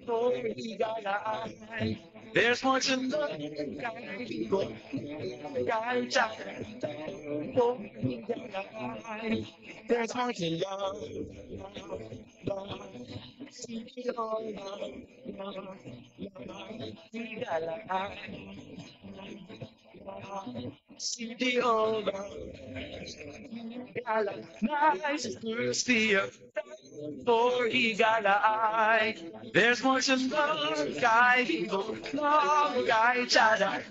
For Higala, there's more to love, guide people, guide Chada. For Higala, there's more to love, love, love. CD all love, love, love. Higala, CD all love. Nice to see you. For Higala, there's more to love, guide people, love, guide Chada.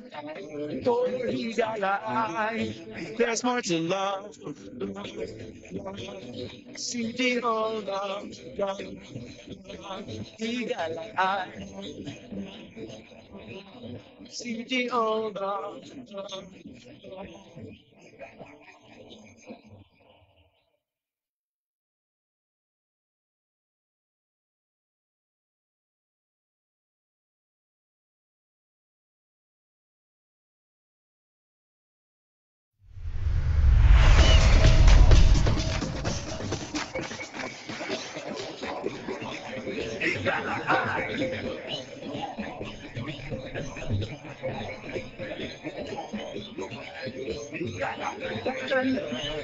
For Higala, there's more to love, love, love. CD all love, love, love. Higala, CD all love, love, love.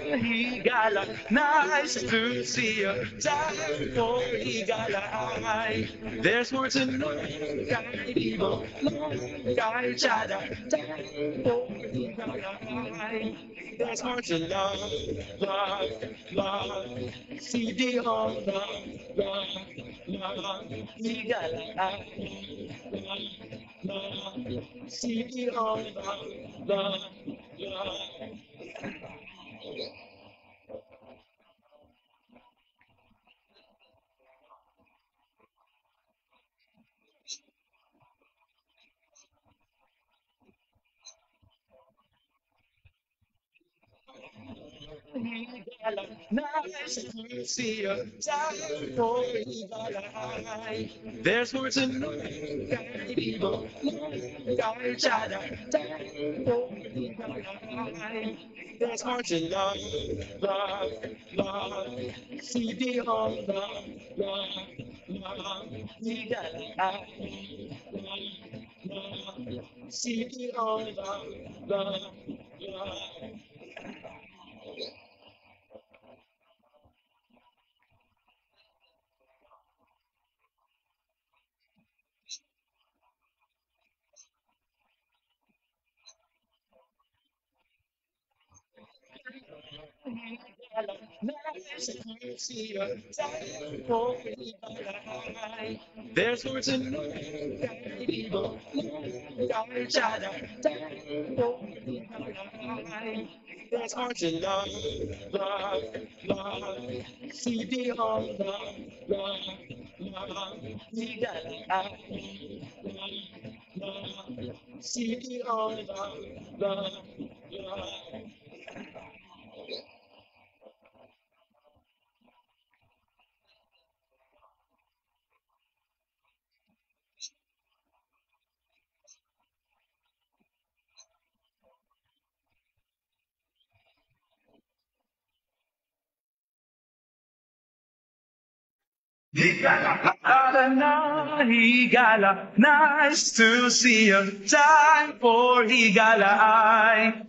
Higala, nice to see you. Time for Higala. There's more to know. Guide evil, guide Chada. Time for Higala. There's more to love, love, love. CD on love, love, love. Higala, love, love. CD on love, love, love. Nice to see you. Time for Higala. There's more to know. Guide people, guide Chada. Time for Higala. There's more to love, love, love. CD on love, love, love. Higala, love, love. CD on love, love, love. Nice to see you. Time for Higala. There's more to know. Guide people, guide Chada. Time for Higala. There's more to love, love, love. CD on love, love, love. Higala, love, love. CD on love, love, love. Higala, nice to see you. Time for Higala.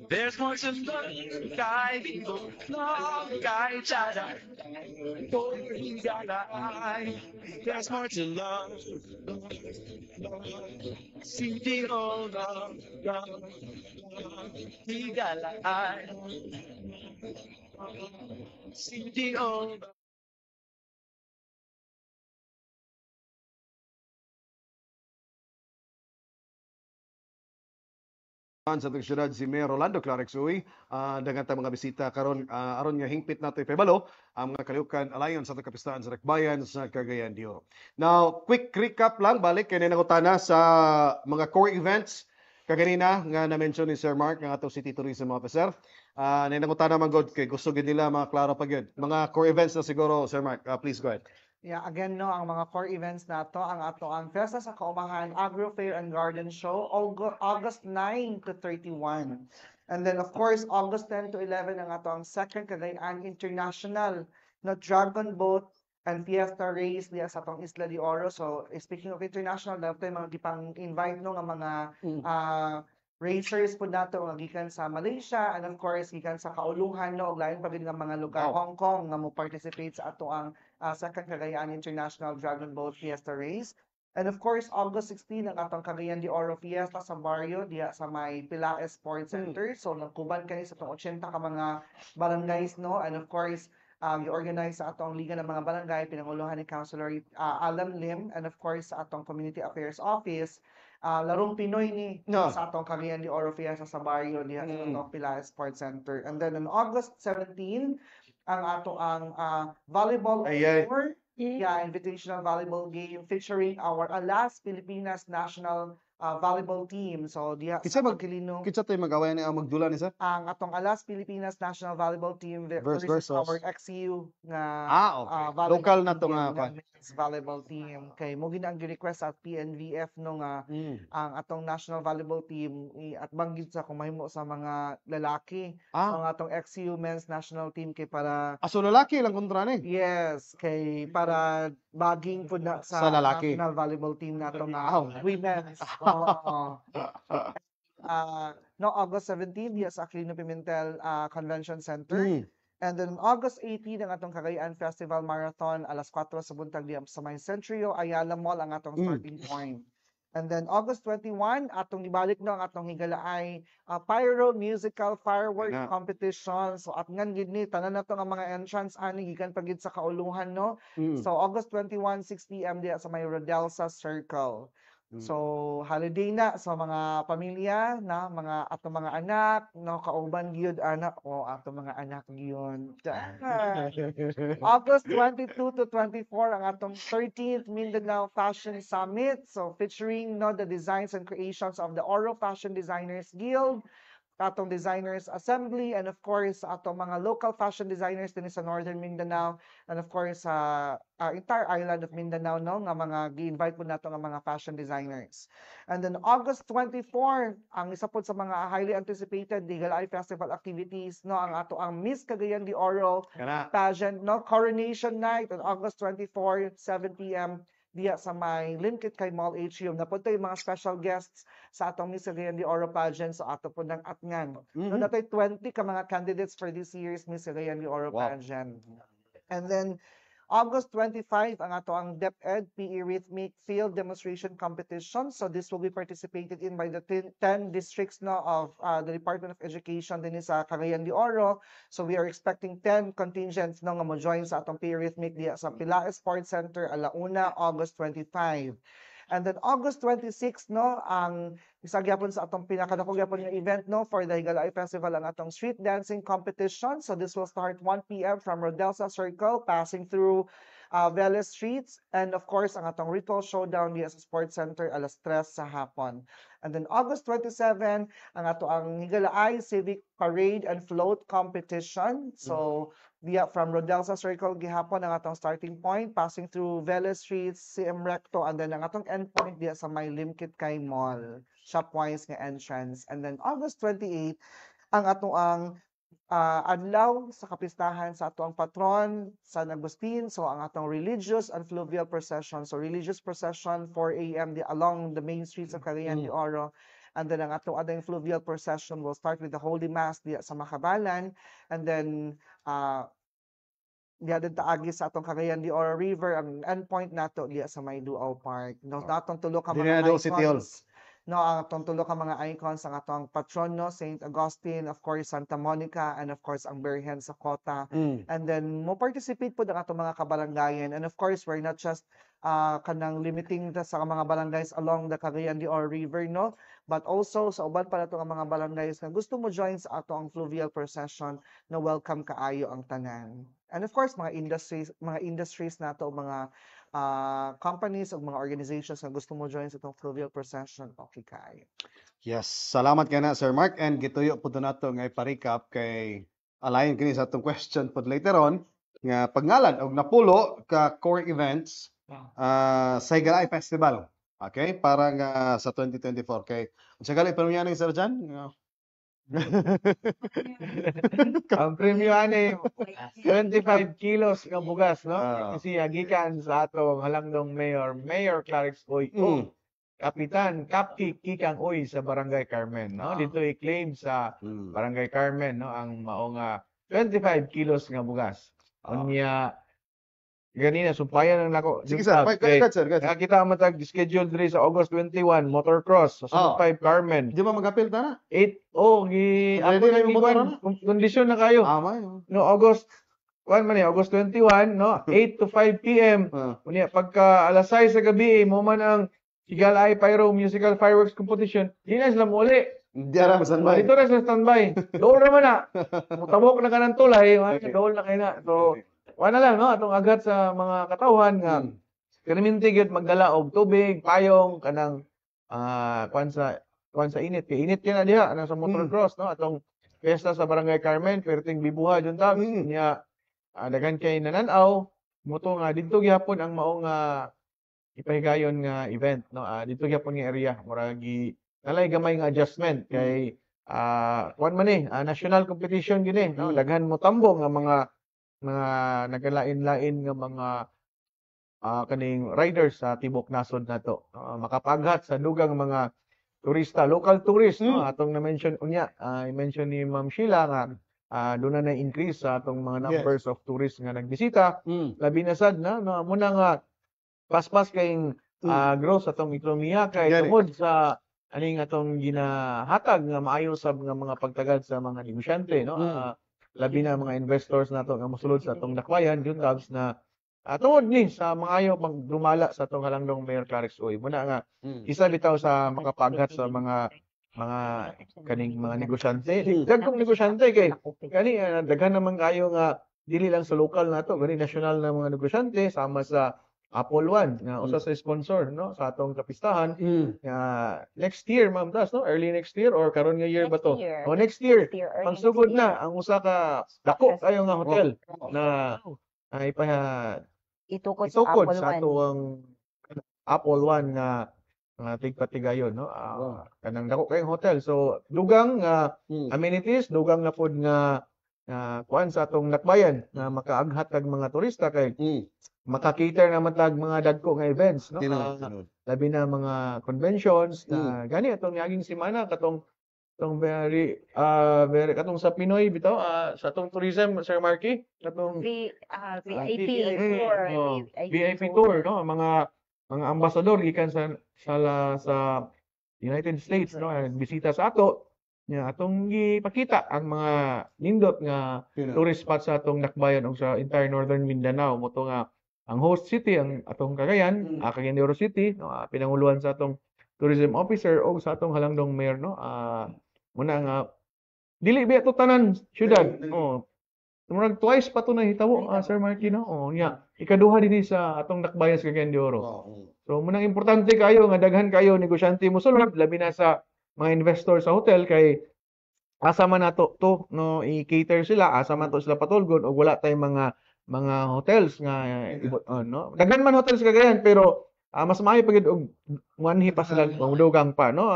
There's more to love, guy, people, love, guy, chada, for Higala. There's more to love, CDO, love, Higala. CDO. Sa atong syudad si Mayor Rolando Clarix Uy, daghang tayong mga bisita karon aron nga hingpit nato ipahibalo ang mga kalihukan alayon sa atong kapistahan sa Rekbayan sa Cagayan de Oro. Now, quick recap lang balik kay nangutana sa mga core events kaganina nga na-mention ni Sir Mark nga atong City Tourism Officer. Nangutana man god kay gusto gid nila mga klaro pa gyud. Mga core events na siguro Sir Mark, please go ahead. Yeah, again, no, ang mga core events nato ang ato ang Fiesta sa Kaumahan Agro Fair and Garden Show, August 9 to 31. And then, of course, August 10 to 11 ang ato ang second Cagayan International na Dragon Boat and Fiesta Race diya sa atong Isla de Oro. So, speaking of international, dapat tayo mga gipang-invite no nga mga racers po nato nga gikan sa Malaysia and of course gikan sa kauluhan no ug lain pa gid nga mga lugar Hong Kong nga mo participate sa ato ang second Cagayan International Dragon Boat Fiesta Race. And of course, August 16 ang atong Cagayan de Oro Fiesta sa Barrio diya sa may Pilaes Sports Center. So nagkuban kani sa atong 80 ka mga barangays no and of course i-organize sa atong Liga ng mga Barangay pinanguluhan ni Councilor Alan Lim and of course sa atong Community Affairs Office larong Pinoy ni sa atong Cagayan de Oro Fiesta sa Barrio diha sa atong Pilaes Sports Center. And then on August 17 ang ato ang volleyball tour. Yeah, invitational volleyball game featuring our Alas Pilipinas National volleyball team. So diha Kitsa sa mag Pagkilino kitsa tay magaway ni magdula ni sir? ang atong Alas Pilipinas National Volleyball Team versus our XU nga Okay. volleyball Local na to team nga nga men's volleyball team. Kay mo gina ang request sa PNVF no nga ang atong national volleyball team at banggit sa kung mahimo sa mga lalaki ang atong XU men's national team kay para So lalaki lang kontra ni. yes kay para baging pud na Sa lalaki. national volleyball team nato nga women's. Oo. No, August 17, yes, sa Aquilino Pimentel Convention Center. And then August 18, ang atong Cagayan Festival Marathon, alas 4 sa buntag diya sa may Centrio, Ayala Mall ang atong starting point. And then August 21, atong ibalik no ang atong higalaay pyro musical fireworks competition. So at ngan gid ni tanan nato nga mga entrance ani gikan pagid sa kauluhan no. So August 21, 6 p.m. diya sa may Rodelsa Circle. So holiday na sa mga pamilya na mga ato mga anak no kauban gyud anak o ato mga anak gyud. August 22 to 24 ang atong 13th Mindanao Fashion Summit. So featuring no the designs and creations of the Oro Fashion Designers Guild, atong Designers Assembly, and of course atong mga local fashion designers din sa Northern Mindanao, and of course sa entire island of Mindanao no nga mga gi-invite po nato nga mga fashion designers. And then August 24 ang isa po sa mga highly anticipated Digalay Festival activities no ang ato ang Miss Cagayan de Oro pageant no coronation night on August 24 7 p.m. diya sa may Linkit kay Mall Atrium. Napunta yung mga special guests sa atong Miss Cagayan de Oro pageant so ato po ng atngan. No, natay 20 ka mga candidates for this year's Miss Cagayan de Oro pageant. And then August 25 ang ato ang DepEd PE Rhythmic Field Demonstration Competition. So this will be participated in by the 10 districts no, of the Department of Education din sa Cagayan de Oro. So we are expecting 10 contingents no, nga mo join sa atong PE Rhythmic diya sa Pilaes Sports Center alauna, August 25. And then August 26 no ang isa gyapon sa atong pinakadako gyapon nga event no for the Higalaay Festival ang atong street dancing competition. So this will start 1 p.m. from Rodelsa Circle passing through Vélez Streets and of course ang atong ritual showdown diya sa Sports Center alas 3 sa hapon. And then August 27 ang ato ang Higalaay Civic Parade and Float Competition. So diya from Rodelsa Circle gihapon ang atong starting point passing through Vélez Streets, CM Recto and then ang atong endpoint diya sa may Limkit Kay Mall, shopwise nga entrance. And then August 28 ang ato ang adlaw sa kapistahan sa ato ang patron San Agustin. So ang atong religious and fluvial procession. So religious procession 4 a.m. along the main streets of Cagayan de Oro. And then ang atong ading fluvial procession will start with the Holy Mass diya sa Makabalan. And then diya din taagi sa atong Cagayan de Oro River ang endpoint nato diya sa may Duao Park. No, natong tulo ka mga Dinado City Hall. icons. No, ang atong tulo ka mga icons ang atong patron no, Saint Augustine, of course Santa Monica and of course ang Birhen sa Kota. And then mo participate po ang atong mga kabarangayan. And of course we're not just kanang limiting sa mga barangays along the Cagayan de Oro River no, but also sa uban pa nato nga mga barangays nga gusto mo join sa ato ang fluvial procession na welcome kaayo ang tanan. And of course mga industries nato mga companies o mga organizations na gusto mo join sa itong fluvial procession, okay kaayo. Yes, salamat kay na Sir Mark and gituyo pud nato nga ipa-recap kay alayon kini sa atong question pud later on nga pagngalan og napulo ka core events sa Higalaay Festival. Okay, para nga sa 2024 kay unsa gali panuyan ni Sir Jan? Ang premyo ani 25 kilos nga bugas no. Kasi gikan sa atong halangdong Mayor Clarix Uy. Kapitan Kapki Kikang Uy sa Barangay Carmen no. Dito i-claim sa Barangay Carmen no ang mao nga 25 kilos nga bugas. Unya ganina sumpayan ang nako. Sige sir, sir. Kita matag schedule diri sa August 21 motocross sa 5 Carmen. Di ba mag-apil ta na? 8 ako Ready na na yung motor na? kondisyon na kayo. No August 21 no 8 to 5 p.m. Unya pagka alas 6 sa gabi mo man ang Higalaay Pyro Musical Fireworks Competition. Di na sila muli. Di ara standby. Dito na sa standby. Doon naman na. Mutabok na ka ng tulay. Doon na kayo na. So wala lang no atong agat sa mga katawhan nga kanimintig yun magdala og tubig, payong kanang kuan sa init kay init na diha sa motocross no atong piyesta sa Barangay Carmen perting bibuha jud ta nya daghan kay nananaw moto nga didto gyapon ang mao nga ipahigayon nga event no didto gyapon nga area murag nalay gamay nga adjustment kay kuan man national competition gini no daghan mo tambo nga mga nagalain-lain nga mga kaning riders sa tibok nasod nato makapaghat sa dugang mga turista, local tourist no atong na-mention unya i-mention ni Ma'am Sheila nga doon na increase sa atong mga numbers of tourists nga nagbisita labi na sad na no muna nga paspas kay growth atong ekonomiya kay tungod sa aning atong ginahatag nga maayo sab nga mga pagtagad sa mga negosyante no labi na mga investors nato nga mosulod sa atong dakwayan yun tabs na tungod ni sa mga ayo pag dumala sa atong halangdong Mayor Clarix Uy muna nga isa bitaw sa makapaghat sa mga kaning mga negosyante dagkong negosyante kay kani daghan naman kayo nga dili lang sa local nato gani national na mga negosyante sama sa Apple One nga usa sa sponsor no sa atong kapistahan next year ma'am das no early next year or karon nga year ba to next year pagsugod na ang usa ka dako kayo nga hotel na itukod sa atong Apple One nga tigpatigayon no kanang dako kayong hotel so dugang amenities dugang na pod nga kuan sa atong nakbayan na makaaghat kag mga turista kay maka-cater na matag mga dagko nga events no labi na mga conventions na gani atong yaging semana katong Itong very katong sa Pinoy bitaw sa atong tourism Sir Marky katong VIP TPIA, tour, VIP tour no mga ambasador gikan sa United States no bisita sa ato nya atong gipakita ang mga nindot nga tourist spot sa atong Dakbayan ug sa entire Northern Mindanao mo to nga ang host city ang atong Cagayan, Cagayan de Oro City no pinanguluhan sa atong tourism officer o sa atong halangdong mayor no muna nga dili biya to tanan syudad murag twice pa to nahitabo Sir Marky no ikaduha dinhi sa atong Dakbayan sa Cagayan de Oro. So munang importante kayo nga daghan kayo negosyante mo sulod labi na sa mga investor sa hotel kay asa man nato to no i-cater sila asa man to sila patulgon og wala tay mga hotels nga no daghan man hotels kagayan pero mas maayo pa gid og manhi pa sila dugang pa no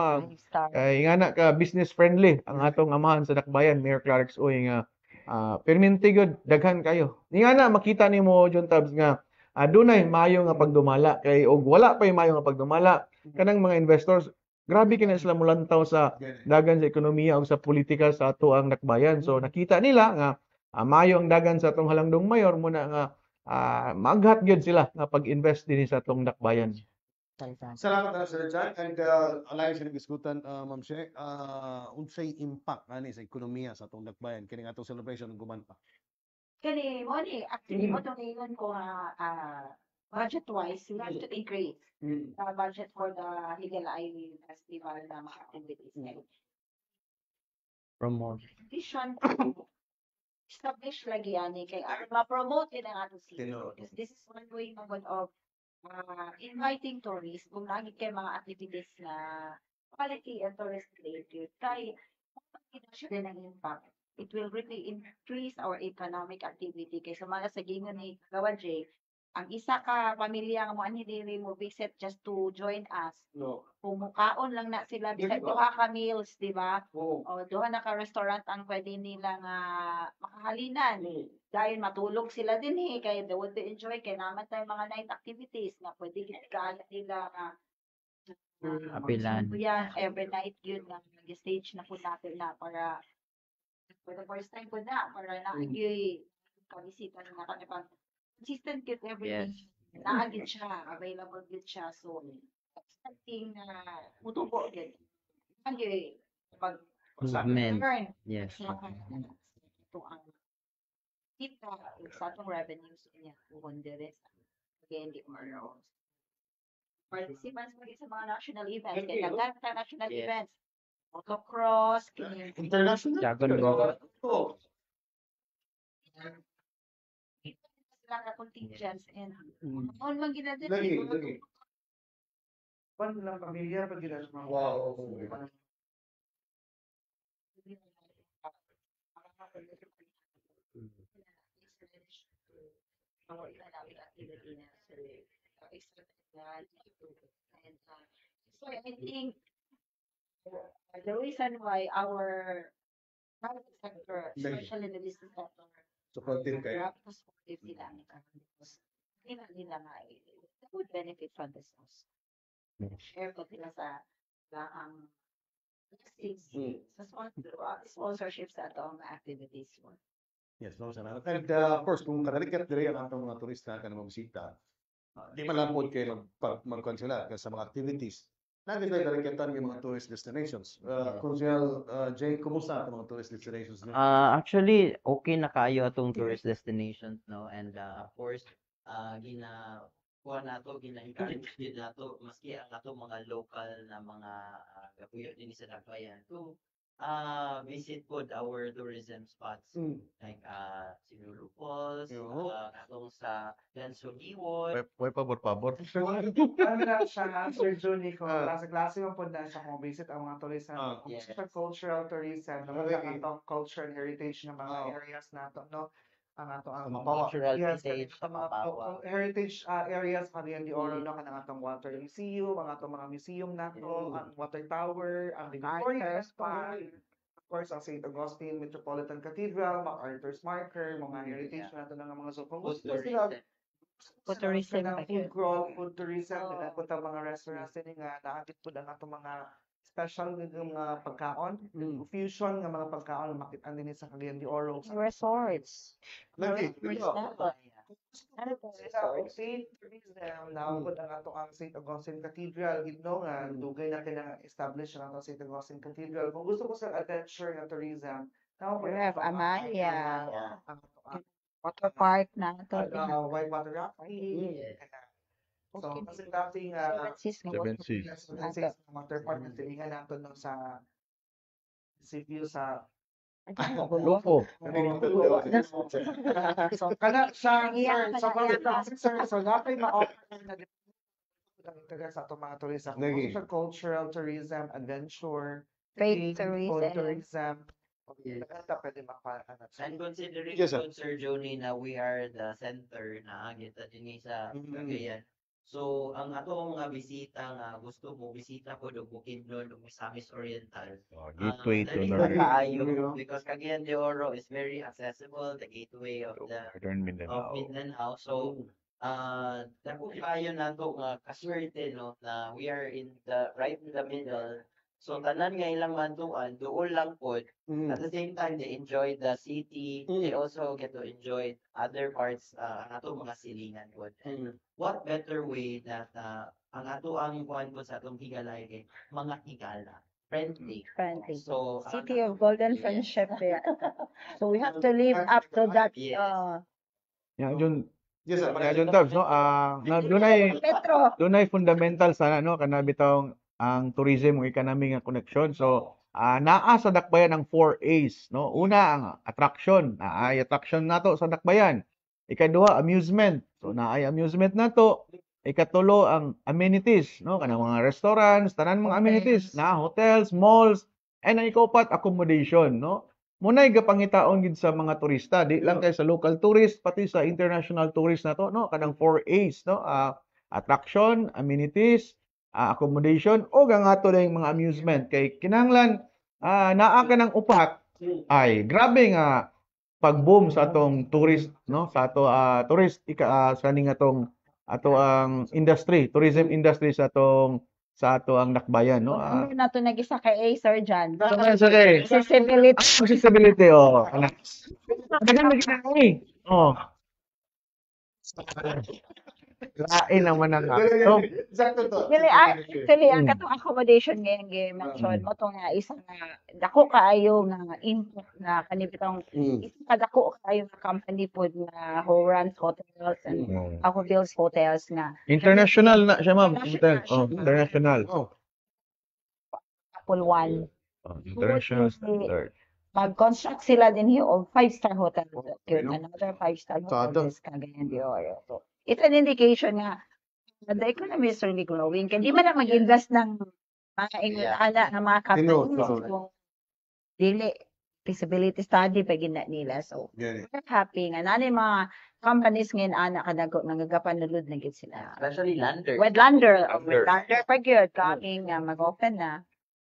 kay ingana ka business friendly ang atong amahan sa Dakbayan Mayor Clarence Uy nga perminti gud daghan kayo ingana makita nimo John Tabs nga adunay maayo nga pagdumala kay og wala pa maayo nga pagdumala kanang mga investors grabe kina sila mulantaw sa dagan sa ekonomiya ug sa politika sa ato ang Dakbayan so nakita nila nga maayo ang dagan sa atong halangdong mayor muna nga maghat gyud sila nga pag-invest dinhi sa atong Dakbayan. Salamat na Sir John and alayo sa nag-iskutan Ma'am She unsay impact ani sa ekonomiya sa atong Dakbayan kini atong celebration ng guman pa. Kani mo ni actually mo to ngayon ko budget wise we have to increase the budget for the Higalay Festival na mga activities. Promote. Vision establish lagi ani kay ma-promote din ang atong city. Because this is one way of inviting tourists kung lagi kay mga activities na quality and tourist related kay siya din ang impact. It will really increase our economic activity kay sa mga sa gingon ni Gawan J ang isa ka pamilya nga mo ani diri mo visit just to join us. Pumukaon lang na sila bisag duha ka meals, di ba? O duha na ka restaurant ang pwede nila nga makahalinan. Dahil matulog sila din kay they would enjoy kay naman tayo mga night activities na pwede gid nila nga Apilan. yan every night yun na nag-stage na po natin na para for the first time po na para na yung kabisita na kanipang consistent yun every day. Naagid siya, available yun siya. So, something mutubo yun. Ang pag Movement. learn Yes. ito ang kita sa atong revenues niya kung dire again di or participants mo sa mga national events kaya daghan ta national Yes. events motocross International. Dragon Ball. sila ka contingents and on man ginadin Lagi. Pan lang pamilya pag gila sa mga Wow. So I think the reason why our private sector, especially the business sector, Supportive kayo. supportive sila ni Karan because hindi nila nga they would benefit from this also. Share po sila sa ang blessings sa sponsorships sa atong activities mo. Yes, no, salamat. And of course, kung kadalikat diri ang atong mga turista ka na bisita, di man lang po kayo magkuhan sila sa mga activities. Naging tayo dalikatan ng mga tourist destinations. Consul Jay, kumusta ang mga tourist destinations niyo? Actually, okay na kayo atong tourist destinations, no? And of course, gina-encourage din nato maski ang ato mga local na mga kapuyo din sa Dakbayan to visit pod our tourism spots like Sinulu Falls, atong sa Lansugiwon. Way pabor. Ano na siya, Sir Johnny, kung klase-klase mo po na siya kung visit ang mga tourism, Yes. sa cultural tourism, ang atong culture and heritage ng mga areas nato, no? Ang ato ang Cultural yes, heritage sa sa mga Mapawa. heritage areas Cagayan de Oro, no? Kanang atong Water Museum, ang atong mga museum nato, ang Water Tower, ang Victoria Spa, of course, ang St. Augustine Metropolitan Cathedral, MacArthur's Marker, mga heritage nato ng mga so kung gusto sila Food tourism ng pa food crawl, food tourism, nila po mga restaurants din nga naagit po ang atong mga special nga mga pagkaon, fusion nga mga pagkaon na makita din sa Cagayan de Oro. Resorts. Lagi. Resorts na. Ano po, Sa resorts? St. Tourism, naabot ang ato ang St. Augustine Cathedral, gidno nga, dugay na establish ang ato St. Augustine Cathedral. Kung gusto ko sa adventure nga tourism, We have Amaya. ang Water park na ito. whitewater rafting. So, Okay. kasi dating Seven Seas nga Seven water Seas. park. sa water park na tilingan nato no sa view sa Loko. so kana siya Iyak sir, so ka na, iyak ka. sir, so napay ma-offer na taga sa itong mga tourism. Lagi. Also, cultural tourism, adventure, Faith food tourism. tourism. Yes. Maganda pwede makaano. And considering Yes, sir. Sir Joni na we are the center na agita din sa Cagayan. So, ang atong mga bisita nga gusto mo bisita po do Bukidnon ug Misamis Oriental. Gateway to dali Northern ra kaayo because Cagayan de Oro is very accessible, the gateway of the Mindanao. Mindanao. So, dako kayo nato nga kaswerte no na we are in the right in the middle. So tanan nga ilang mantuan duol lang pod. At the same time they enjoy the city. They also get to enjoy other parts ato mga silingan pod. And what better way that ang ato ang kuan po sa atong higalay kay mga higala friendly. Friendly. So City of Golden Friendship there. So we have to live up to that. Yes. Yeah, yun. Yes, sir. Yeah, yun tabs, no? Na dunay Metro. fundamental sana no kana bitawng ang tourism ug economy nga connection. So, naa sa dakbayan ang 4 A's, no? Una ang attraction. Naay attraction nato sa dakbayan. Ikaduha, amusement. So, naay amusement nato. Ikatulo ang amenities, no? Kanang mga restaurants, tanan mga amenities, na hotels, malls, and ang ikaupat accommodation, no? Munay gapangitaon gid sa mga turista, di lang kay sa local tourist pati sa international tourist nato, no? Kanang 4 A's, no? Attraction, amenities, accommodation o ang ato na yung mga amusement kay kinahanglan naa ka ng upat ay grabe nga pag-boom sa atong tourist no sa ato tourist sa ning atong ato ang industry tourism industry sa ato ang dakbayan no Ano na to nag-isa kay A, Sir John? okay Accessibility. accessibility anak dagan na ginay lain naman ang ato. Exacto to. Actually, ang katong accommodation ngayon mention mo to nga isa nga dako kaayo nga input na kanibitang isa ka dako kaayo nga company pod nga who runs hotels and ako builds hotels nga International na siya ma'am. International siya. International. Apple One. International standard. Mag-construct sila din here of 5-star hotels. Okay, no? Another 5-star Sada. hotels Cagayan de Oro. So, it's an indication nga the economy is really growing. Hindi man na mag-invest ng mga ingala ng mga companies. Tinod. Kung dili, feasibility study pa gina nila. So, Gani. we're happy nga. Nani mga companies ngayon, anak kadago, nangagapanulod na gid sila. especially lander. Wetlander. Lander. Wetlander pa gyud coming mag-open na.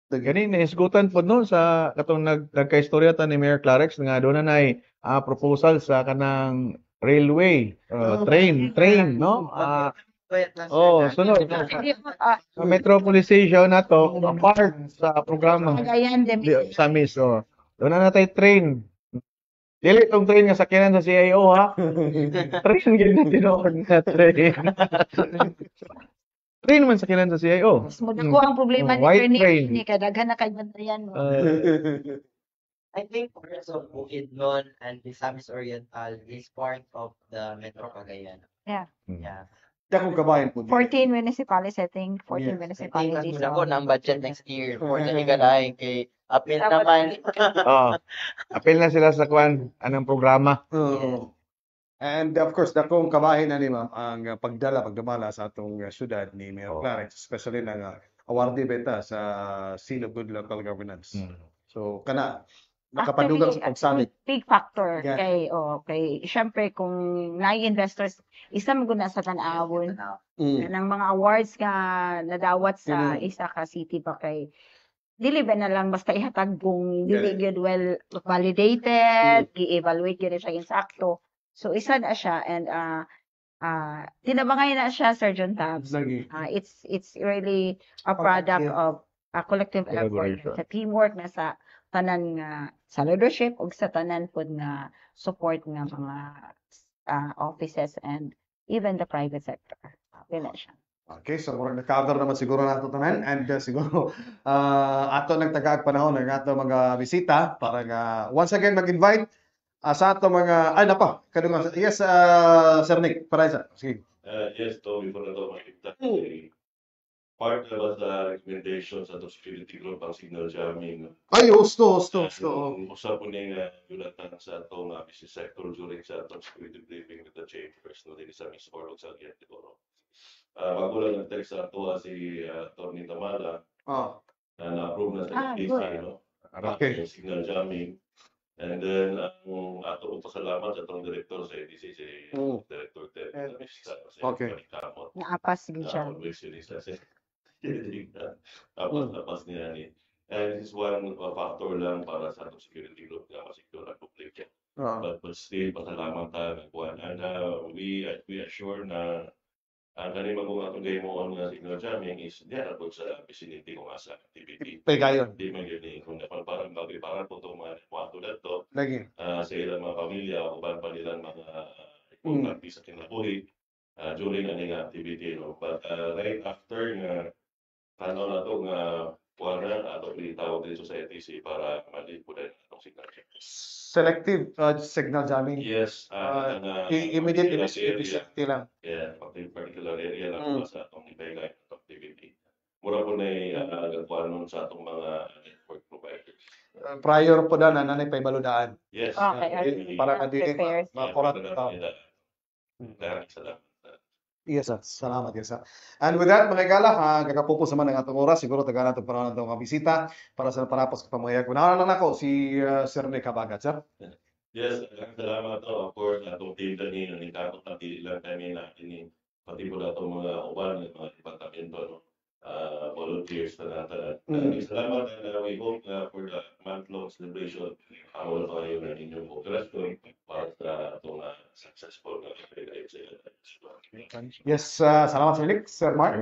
Gani naisgutan po no sa katong nagkaistorya ta ni Mayor Clarex nga doon na nay proposal sa kanang railway train no sunod Hindi mo, sa metropolization na to part sa programa Cagayan de sa MIS doon na natay train dili tong train nga sakyanan sa CIO ha train gyud na tinuod na train train man sakyanan sa CIO Mo dako ang problema ni White Ernie train. ni kadaghan na kay bantayan mo. I think parts of Bukidnon and Misamis Oriental is part of the Metro Cagayan. Yeah. Yeah. Dakong kabayan po. 14 municipalities, I think. 14 Yes. municipalities. Ako ng budget next year for the higalay kay apil Dapat- naman. apel na sila sa kwan anong programa Oo. And of course, dakong kabahin na ni ma'am ang pagdamala sa atong syudad ni Mayor Clarence, especially ng awardee beta sa Seal of Good Local Governance. So, kana nakapadugang sa pagsalig. Big factor Yeah. kay syempre kung investors isa man gud na sa tan-awon ng mga awards nga nadawat sa isa ka city pa kay dili ba na lang basta ihatag kung dili gyud well validated, i-evaluate gyud siya insakto. So isa na siya and tinabangay na siya Sir John Tabs. Lagi. It's really a product of collective effort, Collaboration. sa teamwork na sa tanan nga sa leadership ug sa tanan pod nga support nga mga offices and even the private sector. Dili siya. Okay, so murag na-cover naman siguro nato tanan and siguro ato nagtagaag panahon ng ato mga bisita para nga once again mag-invite sa ato mga ay napa kadung yes Sir Nick Paraiza. Sige. Yes, to before na to makita. Part na ba sa recommendations sa security group ang signal jamming. Ay, gusto. Yung usap po niya yulatan sa itong business sector during sa itong security briefing with the chambers no din sa Miss Orlog sa Giat siguro. Magulang ng text sa ato si Atty. Tamala Oh, na na-approve na sa good. FTC, no? okay. Yung signal jamming. And then, ang ato kong pasalamat sa itong director sa EDC, si Director Ted. Okay. Naapas gyud siya. Always yun isa siya. Tapos niya ni. And this is one factor lang para sa itong security group na masecure ang public. But still, pasalamat tayo nagkuhan. And we assure na ang kanina kung atong game mo on nga signal jamming is diyan po sa vicinity kung asa activity. Pegayon. Di man yun kung parang bagay parang po itong mga kwanto na ito Lagi. sa ilang mga pamilya o ban pa nilang mga importante sa kinabuhi during aning activity. No? But right after nga ano na ito nga kuwanan ato pinitawag din sa ETC para mali po din itong signal jamming. Selective signal jamming. Yes, Immediate area. efficiency lang. Yeah, particular area lang sa atong ibigay ng activity. Mura po na gagawin nun sa atong mga network providers. Prior po na nanay pa ibaludaan. Yes. Okay, para ka di prepare. makurat. Salamat. Yes, sir. Salamat, yes, sir. And with that, mga igala, kakapupos naman ng atong oras. Siguro taga natin para natin mga bisita para sa parapos ng pamayag. Unahan lang ako si Sir Nick Habagat, sir. Yes, salamat to. Of course, atong team na ni nanitakot na ilang kami natin pati po na itong mga uban, mga departamento, no? Volunteers na natin. Salamat and we hope for the month-long celebration all of you na inyong operasyon para sa itong successful na Yes, salamat Sir Nick. Sir Mark.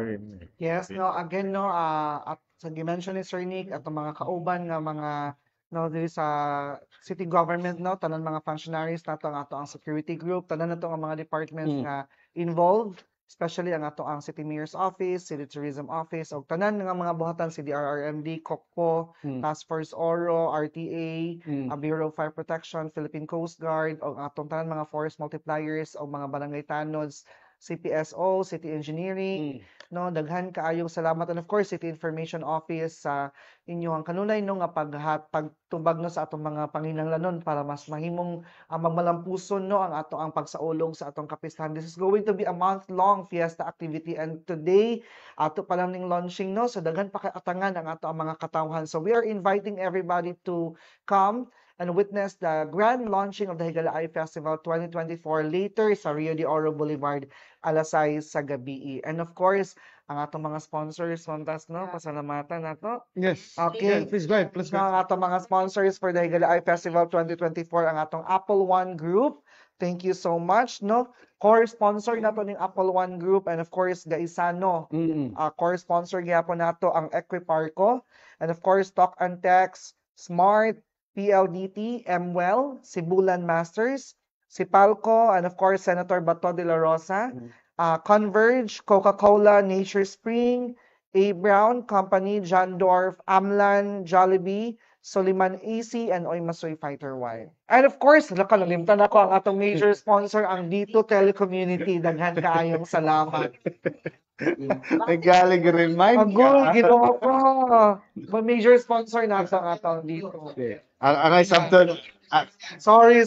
Yes, no, again, no, at sa gimension ni Sir Nick at ang mga kauban nga mga no diri sa city government no tanan mga functionaries nato ang ato ang security group tanan nato ang mga departments nga involved especially ang ato ang city mayor's office, city tourism office ug tanan nga mga buhatan si DRRMD, COCPO, Task Force Oro, RTA, Bureau of Fire Protection, Philippine Coast Guard ug atong tanan mga forest multipliers o mga barangay tanods, CPSO, City Engineering, no, daghan kaayong salamat and of course City Information Office sa inyong kanunay no nga pagtubag no sa atong mga panginahanglanon para mas mahimong magmalampuson no ang ato ang pagsaulong sa atong kapistahan. This is going to be a month-long fiesta activity and today ato pa lang ning launching no so daghan pa kay atangan ang ato ang mga katawhan. So we are inviting everybody to come and witness the grand launching of the Higalaay Festival 2024 later sa Rio de Oro Boulevard, alas 6 sa gabi. And of course, ang atong mga sponsors, Montas, no? Pasalamatan nato. Yes. Okay. Please go ahead. Please go ahead. Ang atong mga sponsors for the Higalaay Festival 2024, ang atong Apple One Group. Thank you so much, no? Core sponsor nato ning Apple One Group and of course Gaisano. Core sponsor gyapon nato ang Equiparco and of course Talk and Text, Smart, PLDT, MWell, Sibulan Masters, Sipalco, and of course, Senator Bato de la Rosa, Converge, Coca-Cola, Nature Spring, A. Brown Company, John Dorf, Amlan, Jollibee, Soliman AC, and Oimasoy Fighter Y. And of course, nakalimtan ako ang atong major sponsor, ang Dito Telecommunity. Daghan kaayong salamat. Galing remind Agol, ginawa ko. Major sponsor na sa atong dito. Ang ay sabton. Sorry.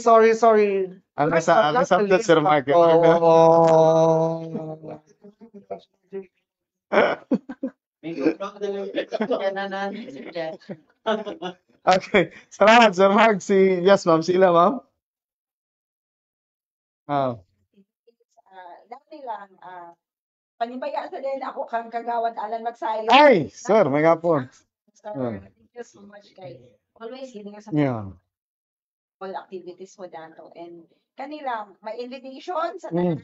Ang sabton Sir Mark. Okay. Salamat Sir Mark. Yes ma'am. Sila ma'am. Dati lang, panibaya sa din ako kang kagawad alan magsayo. Ay, sir, may kapon. Sir, thank you so much kay always giving us Yeah. all activities mo dato and kanila may invitation sa join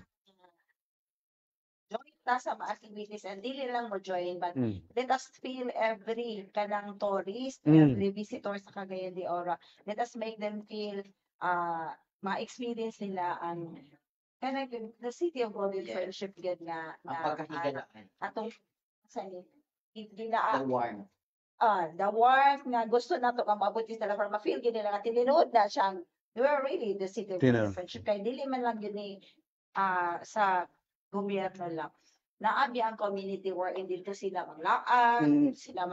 sa mga activities and dili lang mo join but Mm. let us feel every kanang tourist, Mm. every visitor sa Cagayan de Oro. Let us make them feel ma-experience nila ang kanang the city of golden Yes. friendship gid nga Ang pagkahigalaan. atong sa The gina warmth. the warmth nga gusto nato nga maabot sila para ma-feel gid nila nga tinuod na siyang we are really the city of golden Tinuod. friendship kay dili man lang yun sa gobyerno lang. Naabi ang community wherein dito sila maglaan, sila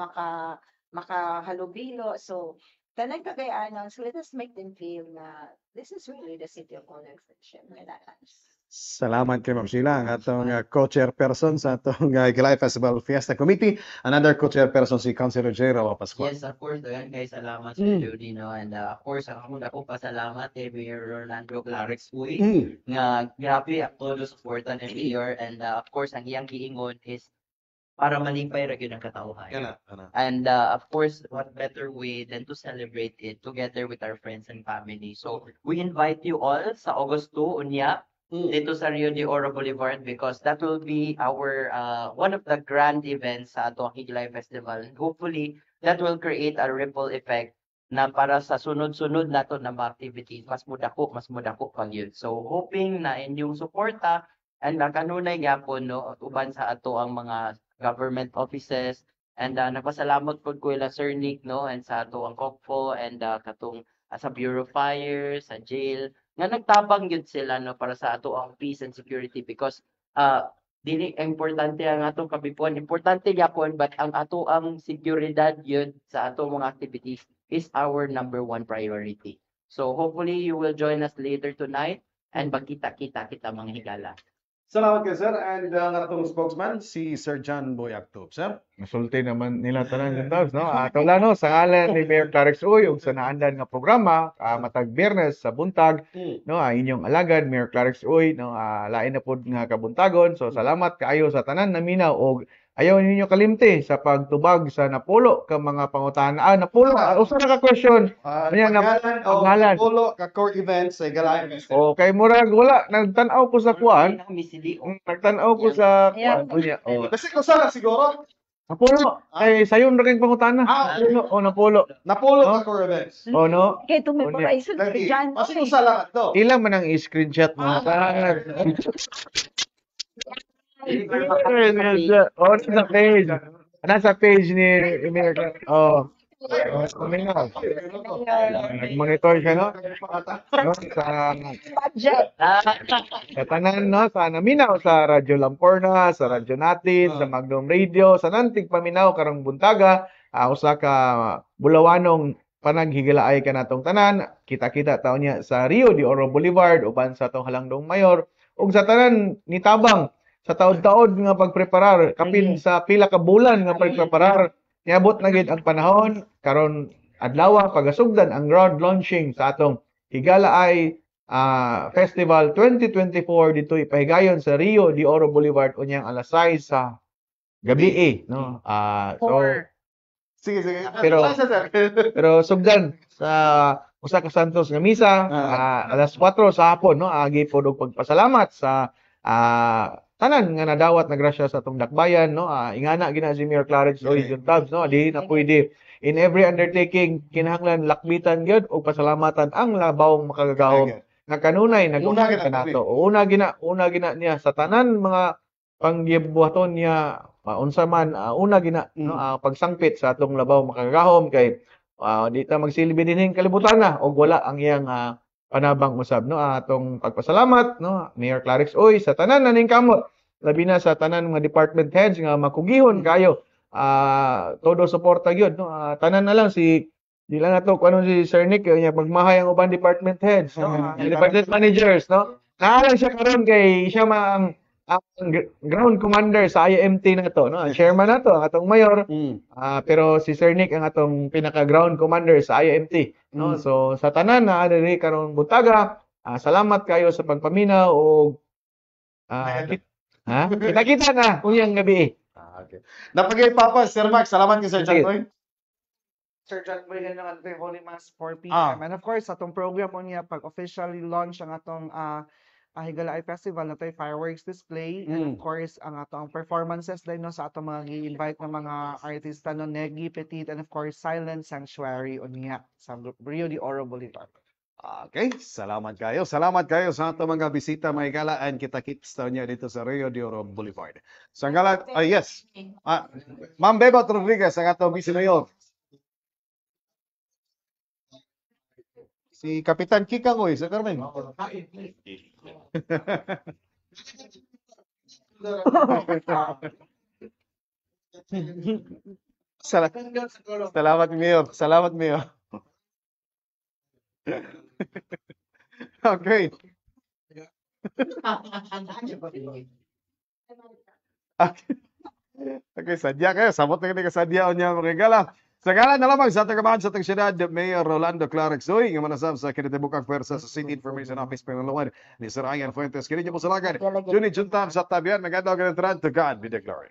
makahalubilo. So, tanang Cagayanon, so let us make them feel na this is really the city of golden friendship. Salamat kay Ma'am Sheila, ang atong co-chairperson sa atong Higalaya Festival Fiesta Committee. Another co-chairperson si Councilor J. Rawa Pascual. Yes, of course. Dagan kay salamat sa Judy, no? And of course, ako pasalamat kay Mayor Rolando Clarex Uy. Nga grabe ang todo suporta ni Mayor. And of course, ang iyang giingon is para malipay ra gyud ang katawhan. And of course, what better way than to celebrate it together with our friends and family. So, we invite you all sa August 2, unya, dito sa Rio de Oro Boulevard because that will be our one of the grand events sa atong Higalaya Festival. And hopefully, that will create a ripple effect na para sa sunod-sunod nato na mga activities, mas mudako pag yun. So, hoping na inyong suporta and kanunay gyapon no uban sa ato ang mga government offices and nagpasalamat pud ko ila Sir Nick no and sa ato ang COCFO and katong sa Bureau of Fire, sa jail nga nagtabang gyud sila no para sa ato ang peace and security because dili importante ang atong kabipuan, importante gyapon but ang ato ang seguridad yun sa ato mga activities is our number one priority. So hopefully you will join us later tonight and magkita-kita kita mga higala. Salamat kay Sir. And ang atong spokesman, si Sir John Boy Actop. Sir? Nasulti naman nila tanan yung tabs, no? Tula, no, sa ngalan ni Mayor Clarex Uy, ug sa naandan nga programa, matag Biyernes sa buntag, no, inyong alagad, Mayor Clarex Uy, no, lain na pod nga kabuntagon. So, salamat kaayo sa tanan naminaw og ayaw ninyo kalimti sa pagtubag sa napulo ka mga pangutana. Napulo, usa na ka question. Ayan, Pangalan o Polo ka core events sa Higalaya Festival. Okay, murag wala, nagtanaw ko sa kuan. Nagtanaw ko sa Yeah. kuan. Unya, oh. Kasi kung saan siguro, Napulo, ay sayon ra kayong pangutana. Napulo, napulo. Napolo ka core events. Oh, no. Kay tumemorize Lagi. si John. Mas kung saan lang ito. Ilang man ang i-screenshot mo. Oh, nasa page. Nasa page ni America. Oh. Kuminaw. Nag-monitor siya, no? No, sa Budget. tanan, no? Sa naminaw, sa Radyo Lamporna, sa Radyo Natin, sa Magnum Radio, sa nantig paminaw, karong buntaga, usa ka bulawanong panaghigalaay ka natong tanan, kita-kita taon niya sa Rio de Oro Boulevard, uban sa atong Halangdong Mayor, ug sa tanan ni Tabang, sa taod-taod nga pagpreparar, kapin sa pila ka bulan nga pagpreparar, niabot na gid ang panahon karon adlaw pagasugdan ang ground launching sa atong Higalaay Festival 2024 dito ipahigayon sa Rio de Oro Boulevard unyang alas 6 sa gabi no. Sige. Pero- Saan, sir? Pero sugdan sa usa ka santos nga misa alas 4 sa hapon no agi pod og pagpasalamat sa tanan nga nadawat na grasya sa atong dakbayan no ingana gina si Mayor Clarence Oy yung tabs no di na pwede in every undertaking kinahanglan lakbitan gyud og pasalamatan ang labawong makagagahom nga kanunay Una naguna gina, kanato una gina niya sa tanan mga panggibuhaton niya unsa man una gina no pagsangpit sa atong labaw makagagahom kay di ta magsilbi dinhing kalibutan na og wala ang iyang panabang usab no atong pagpasalamat no Mayor Clarix Oy sa tanan naning kamot labi na sa tanan mga department heads nga makugihon kayo todo suporta gyud no tanan na lang si di lang ato kung ano si Sir Nick nya magmahay ang uban department heads no department managers no naalang siya karon kay siya ang ground commander sa IMT na to no ang chairman na to ang atong mayor pero si Sir Nick ang atong pinaka ground commander sa IMT no so sa tanan na diri karon buntaga salamat kayo sa pagpaminaw og kita na uyang gabi Okay. Napagay Papa, Sir Max, salamat kay Sir John Sige. Boy. Sir John Boy ng Holy Mass 4 p.m. And of course, atong program mo niya pag officially launch ang atong Higala Eye Festival na tayo fireworks display and of course ang atong performances din no sa atong mga gi-invite ng mga artista no Negi Petit and of course Silent Sanctuary unya sa Rio de Oro Boulevard. Okay, salamat kayo. Salamat kayo sa ato mga bisita mga higala and kita-kits niya dito sa Rio de Oro Boulevard. Sa ngalan, yes. Ma'am Bebot Rodriguez, ang ato Vice Mayor. Si Kapitan Kikang oy, sa Carmen. Salamat Mayor. Salamat Mayor. Okay. Okay, sadya kayo. Samot na kayo kasadya o niya mga higala. Sa ngalan na lamang sa tagamahan sa atong syudad, Mayor Rolando Clark Soy, nga manasab sa kinatibukang pwersa sa City Information Office Pangalawad ni Sir Ian Fuentes. Kini niyo po salagan. Juni Juntam sa tabian, nagadaw ganang to God be the glory.